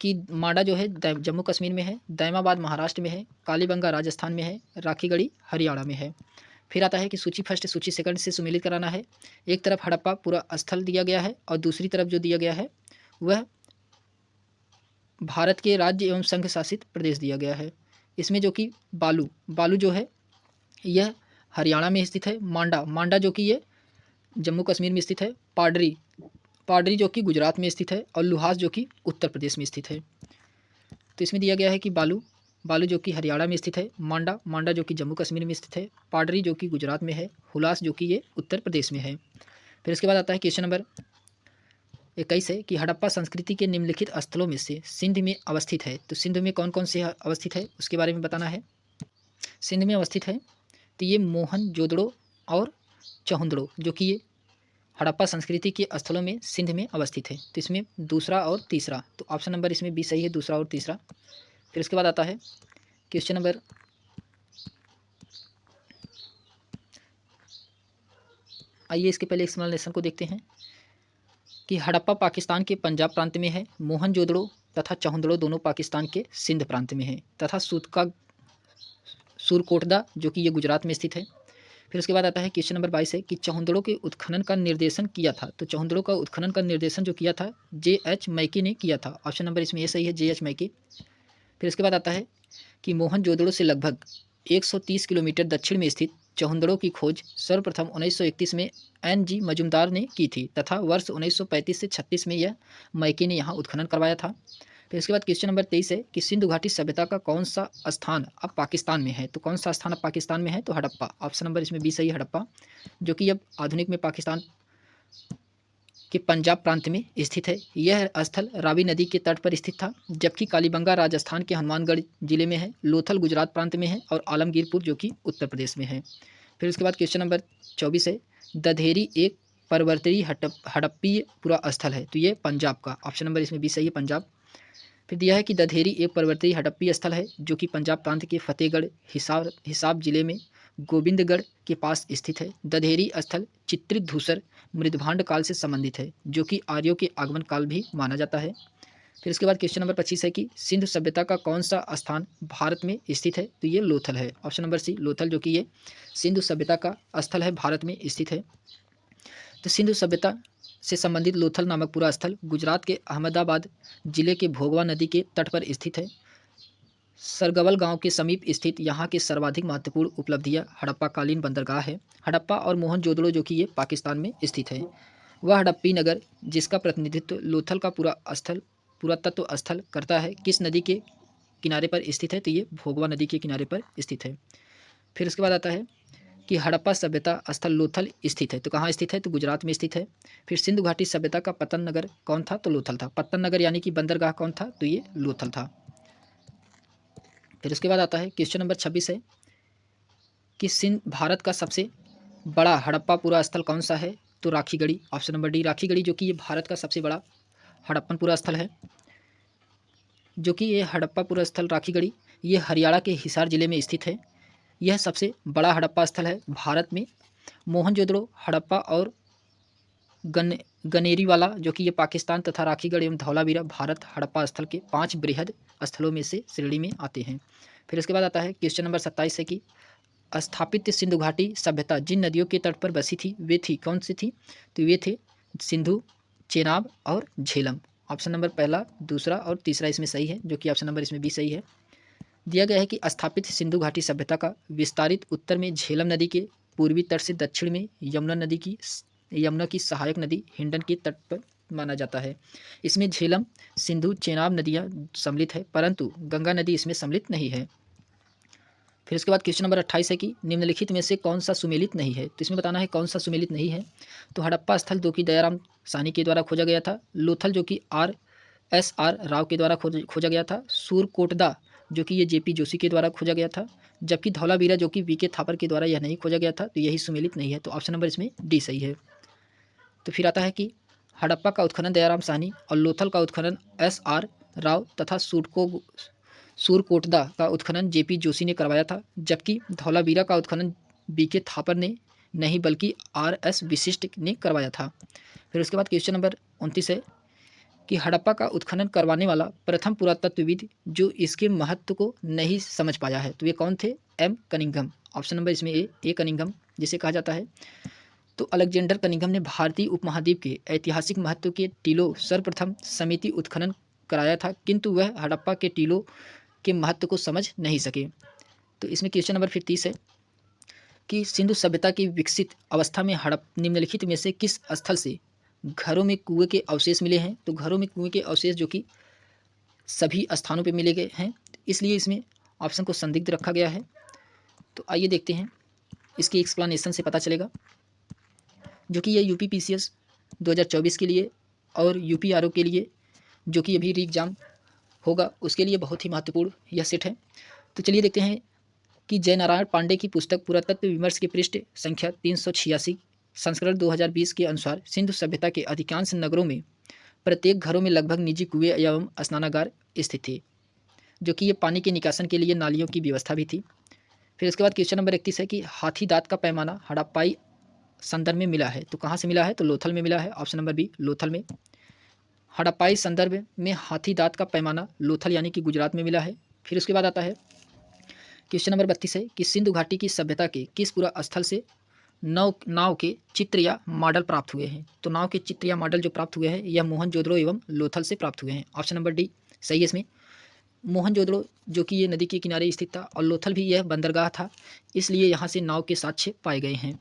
कि मांडा जो है जम्मू कश्मीर में है, दैमाबाद महाराष्ट्र में है, कालीबंगा राजस्थान में है, राखीगढ़ी हरियाणा में है। फिर आता है कि सूची फर्स्ट सूची सेकंड से सुमेलित कराना है। एक तरफ हड़प्पा पूरा स्थल दिया गया है और दूसरी तरफ जो दिया गया है वह भारत के राज्य एवं संघ शासित प्रदेश दिया गया है। इसमें जो कि बालू, बालू जो है यह हरियाणा में स्थित है। मांडा, मांडा जो कि ये जम्मू कश्मीर में स्थित है। पाडरी, पाडरी जो कि गुजरात में स्थित है। और लुहास जो कि उत्तर प्रदेश में स्थित है। तो इसमें दिया गया है कि बालू, बालू जो कि हरियाणा में स्थित है। मांडा, मांडा जो कि जम्मू कश्मीर में स्थित है। पाडरी जो कि गुजरात में है। हुलास जो कि ये उत्तर प्रदेश में है। फिर इसके बाद आता है क्वेश्चन नंबर 21 है कि हड़प्पा संस्कृति के निम्नलिखित स्थलों में से सिंध में अवस्थित है। तो सिंध में कौन कौन से अवस्थित है उसके बारे में बताना है। सिंध में अवस्थित है तो ये मोहनजोदड़ो और चहुंदड़ो जो कि ये हड़प्पा संस्कृति के स्थलों में सिंध में अवस्थित है। तो इसमें दूसरा और तीसरा, तो ऑप्शन नंबर इसमें बी सही है, दूसरा और तीसरा। फिर उसके बाद आता है क्वेश्चन नंबर आइए इसके पहले एक्सप्लेनेशन को देखते हैं कि हड़प्पा पाकिस्तान के पंजाब प्रांत में है, मोहनजोदड़ो तथा चहुंदड़ो दोनों पाकिस्तान के सिंध प्रांत में है, तथा सूरकोटदा जो कि ये गुजरात में स्थित है। फिर उसके बाद आता है क्वेश्चन नंबर 22 है कि चहुंदड़ो के उत्खनन का निर्देशन किया था। तो चहुंदड़ो का उत्खनन का निर्देशन जो किया था J.H. मैकी ने किया था। ऑप्शन नंबर इसमें ये सही है, J.H. मैकी। फिर उसके बाद आता है कि मोहनजोदड़ो से लगभग 130 किलोमीटर दक्षिण में स्थित चहुंदड़ो की खोज सर्वप्रथम 1931 में N.G. मजुमदार ने की थी तथा वर्ष 1935 से 36 में यह मैकी ने यहाँ उत्खनन करवाया था। फिर इसके बाद क्वेश्चन नंबर 23 है कि सिंधु घाटी सभ्यता का कौन सा स्थान अब पाकिस्तान में है। तो कौन सा स्थान अब पाकिस्तान में है, तो हड़प्पा। ऑप्शन नंबर इसमें बी सही है, हड़प्पा, जो कि अब आधुनिक में पाकिस्तान के पंजाब प्रांत में स्थित है। यह स्थल रावी नदी के तट पर स्थित था, जबकि कालीबंगा राजस्थान के हनुमानगढ़ जिले में है, लोथल गुजरात प्रांत में है और आलमगीरपुर जो कि उत्तर प्रदेश में है। फिर उसके बाद क्वेश्चन नंबर 24 है दधेरी एक पर्वतीय हड़प्पीय पुरा स्थल है। तो ये पंजाब का, ऑप्शन नंबर इसमें बी सही है, पंजाब। फिर दिया है कि दधेरी एक पर्वतीय हड़प्पीय स्थल है जो कि पंजाब प्रांत के फतेहगढ़ हिसाब जिले में गोविंदगढ़ के पास स्थित है। दधेरी स्थल चित्रित धूसर मृदभांड काल से संबंधित है जो कि आर्यों के आगमन काल भी माना जाता है। फिर इसके बाद क्वेश्चन नंबर 25 है कि सिंधु सभ्यता का कौन सा स्थान भारत में स्थित है। तो ये लोथल है, ऑप्शन नंबर सी, लोथल, जो कि ये सिंधु सभ्यता का स्थल है, भारत में स्थित है। तो सिंधु सभ्यता से संबंधित लोथल नामक पूरा स्थल गुजरात के अहमदाबाद जिले के भोगवा नदी के तट पर स्थित है। सरगवल गांव के समीप स्थित यहाँ के सर्वाधिक महत्वपूर्ण उपलब्धियाँ हड़प्पाकालीन बंदरगाह है। हड़प्पा और मोहनजोदड़ो जो कि ये पाकिस्तान में स्थित है। वह हड़प्पी नगर जिसका प्रतिनिधित्व लोथल का पुरातत्व स्थल करता है किस नदी के किनारे पर स्थित है। तो ये भोगवा नदी के किनारे पर स्थित है। फिर उसके बाद आता है कि हड़प्पा सभ्यता स्थल लोथल स्थित है। तो कहाँ स्थित है, तो गुजरात में स्थित है। फिर सिंधु घाटी सभ्यता का पतन नगर कौन था, तो लोथल था। पतन नगर यानी कि बंदरगाह कौन था, तो ये लोथल था। फिर उसके बाद आता है क्वेश्चन नंबर 26 है कि भारत का सबसे बड़ा हड़प्पा पूरा स्थल कौन सा है, तो Rakhigarhi, option number D, Rakhigarhi, जो कि ये भारत का सबसे बड़ा हड़प्पन पूरा स्थल है। जो कि ये हड़प्पा पूरा स्थल राखीगढ़ी ये हरियाणा के हिसार जिले में स्थित है। यह सबसे बड़ा हड़प्पा स्थल है भारत में। मोहनजोदड़ो, हड़प्पा और गनेरीवाला जो कि ये पाकिस्तान तथा राखीगढ़ एवं धौलावीरा भारत हड़प्पा स्थल के 5 बृहद स्थलों में से श्रेणी में आते हैं। फिर उसके बाद आता है क्वेश्चन नंबर 27 है कि स्थापित सिंधु घाटी सभ्यता जिन नदियों के तट पर बसी थी वे थी कौन सी थी, तो वे थे सिंधु, चेनाब और झेलम। ऑप्शन नंबर पहला, दूसरा और तीसरा इसमें सही है, जो कि ऑप्शन नंबर इसमें भी सही है। दिया गया है कि स्थापित सिंधु घाटी सभ्यता का विस्तारित उत्तर में झेलम नदी के पूर्वी तट से दक्षिण में यमुना की सहायक नदी हिंडन के तट पर माना जाता है। इसमें झेलम, सिंधु, चेनाब नदियाँ सम्मिलित है, परंतु गंगा नदी इसमें सम्मिलित नहीं है। फिर उसके बाद क्वेश्चन नंबर 28 है कि निम्नलिखित में से कौन सा सुमेलित नहीं है। तो इसमें बताना है कौन सा सुमेलित नहीं है। तो हड़प्पा स्थल जो कि दयाराम साहनी के द्वारा खोजा गया था। लोथल जो कि RSR राव के द्वारा खोजा गया था। सूरकोटदा जो कि ये JP जोशी के द्वारा खोजा गया था। जबकि धौलावीरा जो कि VK थापर के द्वारा यह नहीं खोजा गया था। तो यही सुमेलित नहीं है, तो ऑप्शन नंबर इसमें डी सही है। तो फिर आता है कि हड़प्पा का उत्खनन दयाराम साहनी और लोथल का उत्खनन SR राव तथा सूरकोटदा का उत्खनन JP जोशी ने करवाया था। जबकि धौलावीरा का उत्खनन VK थापर ने नहीं बल्कि RS विशिष्ट ने करवाया था। फिर उसके बाद क्वेश्चन नंबर 29 है कि हड़प्पा का उत्खनन करवाने वाला प्रथम पुरातत्वविद जो इसके महत्व को नहीं समझ पाया है, तो ये कौन थे, M कनिंघम। ऑप्शन नंबर इसमें ए कनिंघम जिसे कहा जाता है। तो अलेक्जेंडर कनिंघम ने भारतीय उपमहाद्वीप के ऐतिहासिक महत्व के टीलों सर्वप्रथम समिति उत्खनन कराया था, किंतु वह हड़प्पा के टीलों के महत्व को समझ नहीं सके। तो इसमें क्वेश्चन नंबर फिर 30 है कि सिंधु सभ्यता की विकसित अवस्था में निम्नलिखित में से किस स्थल से घरों में कुएं के अवशेष मिले हैं। तो घरों में कुएं के अवशेष जो कि सभी स्थानों पे मिले गए हैं, इसलिए इसमें ऑप्शन को संदिग्ध रखा गया है। तो आइए देखते हैं, इसकी एक्सप्लेनेशन से पता चलेगा। जो कि ये UPPCS 2024 के लिए और UPRO के लिए जो कि अभी री एग्जाम होगा उसके लिए बहुत ही महत्वपूर्ण यह सेट है। तो चलिए देखते हैं कि जयनारायण पांडे की पुस्तक पुरातत्व विमर्श के पृष्ठ संख्या 386 संस्करण 2020 के अनुसार सिंधु सभ्यता के अधिकांश नगरों में प्रत्येक घरों में लगभग निजी कुएं एवं स्नानागार स्थित थे, जो कि ये पानी के निकासन के लिए नालियों की व्यवस्था भी थी। फिर उसके बाद क्वेश्चन नंबर 31 है कि हाथी दांत का पैमाना हड़प्पाई संदर्भ में मिला है। तो कहाँ से मिला है? तो लोथल में मिला है। ऑप्शन नंबर बी लोथल में। हड़प्पाई संदर्भ में हाथी दांत का पैमाना लोथल यानी कि गुजरात में मिला है। फिर उसके बाद आता है क्वेश्चन नंबर 32 है कि सिंधु घाटी की सभ्यता के किस पूरा स्थल से नाव के चित्र या मॉडल प्राप्त हुए हैं? तो नाव के चित्र या मॉडल जो प्राप्त हुए हैं यह मोहनजोदड़ो एवं लोथल से प्राप्त हुए हैं। ऑप्शन नंबर डी सही है इसमें। मोहनजोदड़ो जो कि ये नदी के किनारे स्थित था और लोथल भी यह बंदरगाह था, इसलिए यहाँ से नाव के साक्ष्य पाए गए हैं।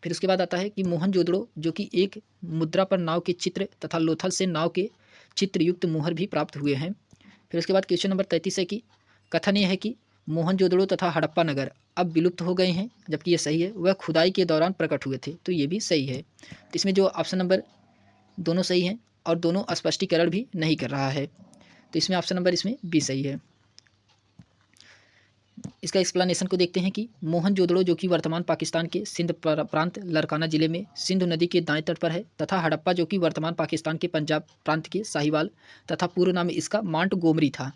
फिर उसके बाद आता है कि मोहनजोदड़ो जो कि एक मुद्रा पर नाव के चित्र तथा लोथल से नाव के चित्रयुक्त मोहर भी प्राप्त हुए हैं। फिर उसके बाद क्वेश्चन नंबर 33 है कि कथन यह है कि मोहनजोदड़ो तथा हड़प्पा नगर अब विलुप्त हो गए हैं, जबकि ये सही है, वह खुदाई के दौरान प्रकट हुए थे। तो ये भी सही है। तो इसमें जो ऑप्शन नंबर दोनों सही हैं और दोनों स्पष्टीकरण भी नहीं कर रहा है, तो इसमें ऑप्शन नंबर इसमें बी सही है। इसका एक्सप्लेनेशन को देखते हैं कि मोहनजोदड़ो जो कि वर्तमान पाकिस्तान के सिंध प्रांत लरकाना जिले में सिंधु नदी के दाएं तट पर है, तथा हड़प्पा जो कि वर्तमान पाकिस्तान के पंजाब प्रांत के साहिवाल तथा पूर्व नाम इसका माउंट गोमरी था,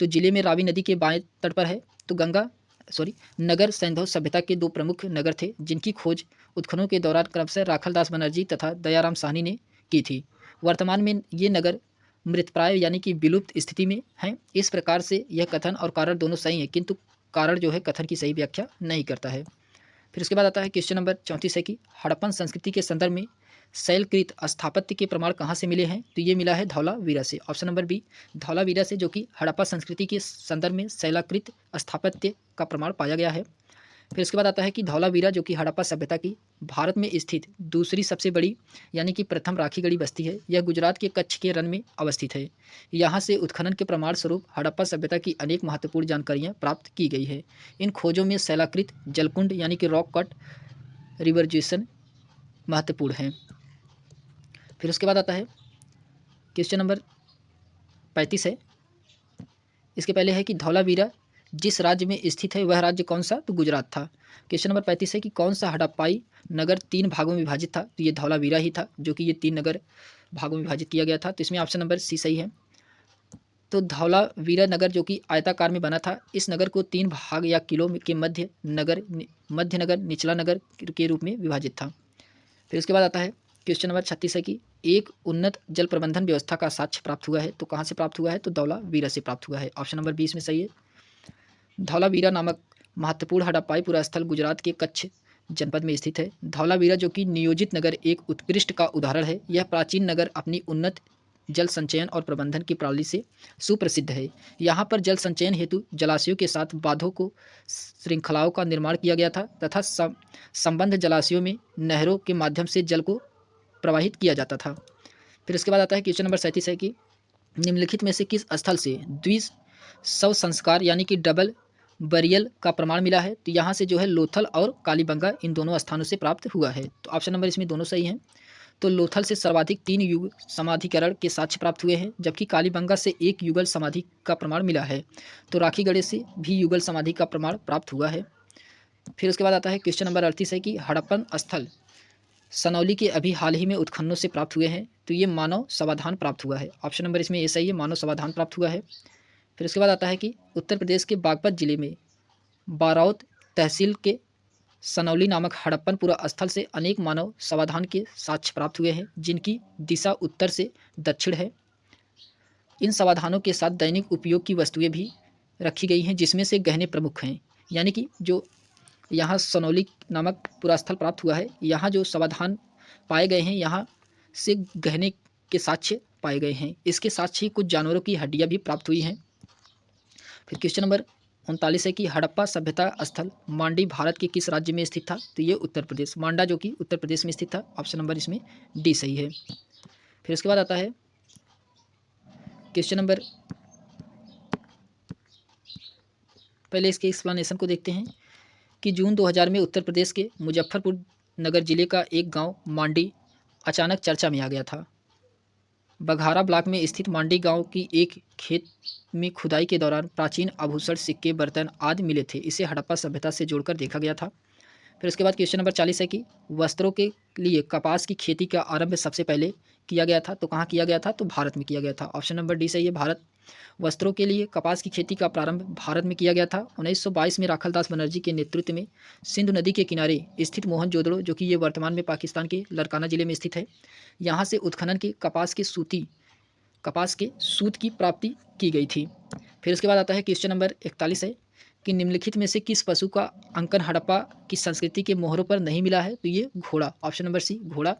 तो जिले में रावी नदी के बाएं तट पर है। तो नगर सैंधव सभ्यता के दो प्रमुख नगर थे जिनकी खोज उत्खननों के दौरान क्रमशः राखलदास बनर्जी तथा दयाराम साहनी ने की थी। वर्तमान में ये नगर मृतप्राय यानी कि विलुप्त स्थिति में हैं। इस प्रकार से यह कथन और कारण दोनों सही हैं, किंतु कारण जो है कथन की सही व्याख्या नहीं करता है। फिर उसके बाद आता है क्वेश्चन नंबर 34 है कि हड़प्पन संस्कृति के संदर्भ में शैलकृत स्थापत्य के प्रमाण कहाँ से मिले हैं? तो ये मिला है धौलावीरा से। ऑप्शन नंबर बी धौलावीरा से, जो कि हड़प्पा संस्कृति के संदर्भ में शैलाकृत स्थापत्य का प्रमाण पाया गया है। फिर उसके बाद आता है कि धौलावीरा जो कि हड़प्पा सभ्यता की भारत में स्थित दूसरी सबसे बड़ी यानी कि प्रथम राखीगढ़ी बस्ती है। यह गुजरात के कच्छ के रण में अवस्थित है। यहाँ से उत्खनन के प्रमाण स्वरूप हड़प्पा सभ्यता की अनेक महत्वपूर्ण जानकारियाँ प्राप्त की गई है। इन खोजों में शैलाकृत जलकुंड यानी कि रॉक कट रिवर्जेशन महत्वपूर्ण है। फिर उसके बाद आता है क्वेश्चन नंबर 35 है। इसके पहले है कि धौलावीरा जिस राज्य में स्थित है वह राज्य कौन सा? तो गुजरात था। क्वेश्चन नंबर 35 है कि कौन सा हड़प्पाई नगर 3 भागों में विभाजित था? तो ये धौलावीरा ही था, जो कि ये 3 नगर भागों में विभाजित किया गया था। तो इसमें ऑप्शन नंबर सी सही है। तो धौलावीरा नगर जो कि आयताकार में बना था, इस नगर को 3 भाग या किलो के मध्य नगर, निचला नगर के रूप में विभाजित था। फिर उसके बाद आता है क्वेश्चन नंबर 36 है कि एक उन्नत जल प्रबंधन व्यवस्था का साक्ष्य प्राप्त हुआ है। तो कहाँ से प्राप्त हुआ है? तो धौलावीरा से प्राप्त हुआ है। ऑप्शन नंबर 20 में सही है। धौलावीरा नामक महत्वपूर्ण हड़प्पाई पुरा स्थल गुजरात के कच्छ जनपद में स्थित है। धौलावीरा जो कि नियोजित नगर एक उत्कृष्ट का उदाहरण है। यह प्राचीन नगर अपनी उन्नत जल संचयन और प्रबंधन की प्रणाली से सुप्रसिद्ध है। यहाँ पर जल संचयन हेतु जलाशयों के साथ बांधों को श्रृंखलाओं का निर्माण किया गया था तथा संबंध जलाशयों में नहरों के माध्यम से जल को प्रवाहित किया जाता था। फिर उसके बाद आता है क्वेश्चन नंबर 37 है कि निम्नलिखित में से किस स्थल से द्विशव संस्कार यानी कि डबल बरियल का प्रमाण मिला है? तो यहाँ से जो है लोथल और कालीबंगा इन दोनों स्थानों से प्राप्त हुआ है। तो ऑप्शन नंबर इसमें दोनों सही हैं। तो लोथल से सर्वाधिक 3 युग समाधिकरण के साक्ष्य प्राप्त हुए हैं, जबकि कालीबंगा से 1 युगल समाधि का प्रमाण मिला है। तो राखीगढ़ से भी युगल समाधि का प्रमाण प्राप्त हुआ है। फिर उसके बाद आता है क्वेश्चन नंबर 38 है कि हड़प्पन स्थल सनौली के अभी हाल ही में उत्खननों से प्राप्त हुए हैं। तो ये मानव समाधान प्राप्त हुआ है। ऑप्शन नंबर इसमें ये सही है, मानव समाधान प्राप्त हुआ है। फिर उसके बाद आता है कि उत्तर प्रदेश के बागपत जिले में बारौत तहसील के सनौली नामक हड़प्पन पुरा स्थल से अनेक मानव समाधान के साक्ष्य प्राप्त हुए हैं, जिनकी दिशा उत्तर से दक्षिण है। इन समाधानों के साथ दैनिक उपयोग की वस्तुएं भी रखी गई हैं, जिसमें से गहने प्रमुख हैं। यानी कि जो यहाँ सनौली नामक पुरा स्थल प्राप्त हुआ है, यहाँ जो समाधान पाए गए हैं, यहाँ से गहने के साक्ष्य पाए गए हैं। इसके साथ ही कुछ जानवरों की हड्डियाँ भी प्राप्त हुई हैं। फिर क्वेश्चन नंबर 39 है कि हड़प्पा सभ्यता स्थल मांडी भारत के किस राज्य में स्थित था? तो ये उत्तर प्रदेश, मांडा जो कि उत्तर प्रदेश में स्थित था। ऑप्शन नंबर इसमें डी सही है। फिर उसके बाद आता है क्वेश्चन नंबर, पहले इसके एक्सप्लेनेशन को देखते हैं कि जून 2000 में उत्तर प्रदेश के मुजफ्फरपुर नगर जिले का एक गांव मांडी अचानक चर्चा में आ गया था। बघारा ब्लॉक में स्थित मांडी गांव की एक खेत में खुदाई के दौरान प्राचीन आभूषण, सिक्के, बर्तन आदि मिले थे। इसे हड़प्पा सभ्यता से जोड़कर देखा गया था। फिर उसके बाद क्वेश्चन नंबर 40 है कि वस्त्रों के लिए कपास की खेती का आरंभ सबसे पहले किया गया था, तो कहाँ किया गया था? तो भारत में किया गया था। ऑप्शन नंबर डी सही है, भारत। वस्त्रों के लिए कपास की खेती का प्रारंभ भारत में किया गया था। 1922 में राखलदास बनर्जी के नेतृत्व में सिंधु नदी के किनारे स्थित मोहनजोदड़ो, जो कि ये वर्तमान में पाकिस्तान के लरकाना जिले में स्थित है, यहाँ से उत्खनन के कपास के सूत की प्राप्ति की गई थी। फिर उसके बाद आता है क्वेश्चन नंबर 41 है कि निम्नलिखित में से किस पशु का अंकन हड़प्पा की संस्कृति के मोहरों पर नहीं मिला है? तो ये घोड़ा, ऑप्शन नंबर सी घोड़ा,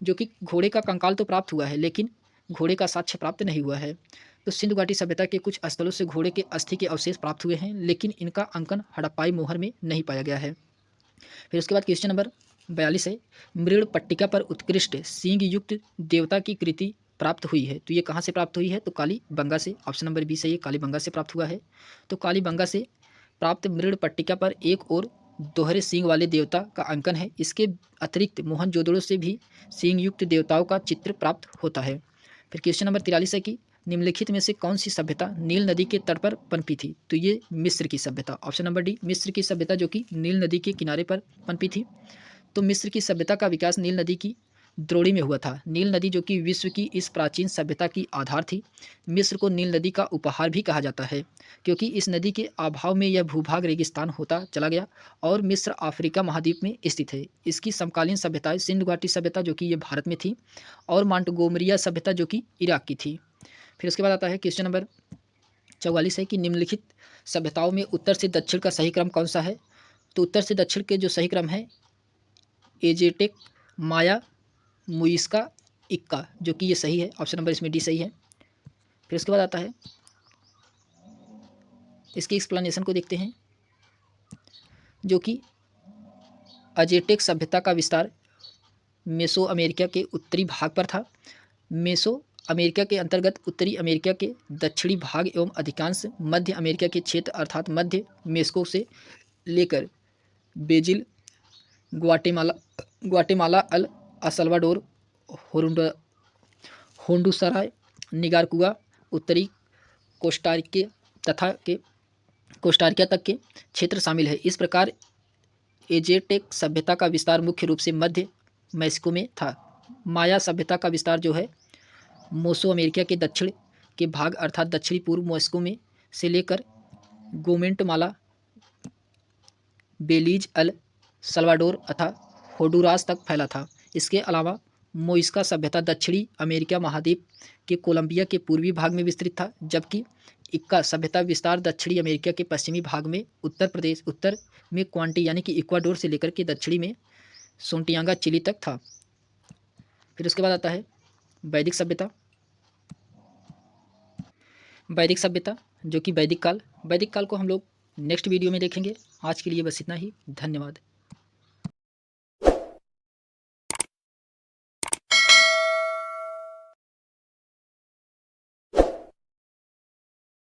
जो कि घोड़े का कंकाल तो प्राप्त हुआ है लेकिन घोड़े का साक्ष्य प्राप्त नहीं हुआ है। तो सिंधु घाटी सभ्यता के कुछ स्थलों से घोड़े के अस्थि के अवशेष प्राप्त हुए हैं लेकिन इनका अंकन हड़प्पाई मोहर में नहीं पाया गया है। फिर उसके बाद क्वेश्चन नंबर 42 है, मृण पट्टिका पर उत्कृष्ट सींग युक्त देवता की कृति प्राप्त हुई है, तो ये कहाँ से प्राप्त हुई है? तो कालीबंगा से। ऑप्शन नंबर बी सही है, कालीबंगा से प्राप्त हुआ है। तो कालीबंगा से प्राप्त मृण पट्टिका पर एक और दोहरे सींग वाले देवता का अंकन है। इसके अतिरिक्त मोहनजोदड़ो से भी सींग युक्त देवताओं का चित्र प्राप्त होता है। फिर क्वेश्चन नंबर 43 है कि निम्नलिखित में से कौन सी सभ्यता नील नदी के तट पर पनपी थी? तो ये मिस्र की सभ्यता, ऑप्शन नंबर डी मिस्र की सभ्यता, जो कि नील नदी के किनारे पर पनपी थी। तो मिस्र की सभ्यता का विकास नील नदी की द्रोणी में हुआ था। नील नदी, जो कि विश्व की इस प्राचीन सभ्यता की आधार थी। मिस्र को नील नदी का उपहार भी कहा जाता है क्योंकि इस नदी के अभाव में यह भूभाग रेगिस्तान होता चला गया और मिस्र अफ्रीका महाद्वीप में स्थित है। इसकी समकालीन सभ्यताएं सिंधु घाटी सभ्यता, जो कि ये भारत में थी, और मांटगोमरिया सभ्यता, जो कि इराक की थी। फिर उसके बाद आता है क्वेश्चन नंबर 44 है कि निम्नलिखित सभ्यताओं में उत्तर से दक्षिण का सही क्रम कौन सा है? तो उत्तर से दक्षिण के जो सही क्रम है एजेटेक, माया, मुइस्का, इक्का, जो कि ये सही है। ऑप्शन नंबर इसमें डी सही है। फिर उसके बाद आता है इसकी एक्सप्लेनेशन को देखते हैं, जो कि अजेटेक सभ्यता का विस्तार मेसो अमेरिका के उत्तरी भाग पर था। मेसो अमेरिका के अंतर्गत उत्तरी अमेरिका के दक्षिणी भाग एवं अधिकांश मध्य अमेरिका के क्षेत्र अर्थात मध्य मेक्सिको से लेकर Brazil, Guatemala, El Salvador, Honduras, Nicaragua, उत्तरी कोस्टारिका तक के क्षेत्र शामिल है। इस प्रकार एजेटेक सभ्यता का विस्तार मुख्य रूप से मध्य मेक्सिको में था। माया सभ्यता का विस्तार जो है मोसो अमेरिका के दक्षिण के भाग अर्थात दक्षिणी पूर्व मेक्सिको में से लेकर ग्वाटेमाला, बेलीज, अल साल्वाडोर तथा होंडुरास तक फैला था। इसके अलावा मोइस्का सभ्यता दक्षिणी अमेरिका महाद्वीप के कोलंबिया के पूर्वी भाग में विस्तृत था, जबकि इक्का सभ्यता विस्तार दक्षिणी अमेरिका के पश्चिमी भाग में उत्तर में क्वांटी यानी कि इक्वाडोर से लेकर के दक्षिणी में सोंटियागा चिली तक था। फिर उसके बाद आता है वैदिक सभ्यता। वैदिक सभ्यता जो कि वैदिक काल को हम लोग नेक्स्ट वीडियो में देखेंगे। आज के लिए बस इतना ही, धन्यवाद।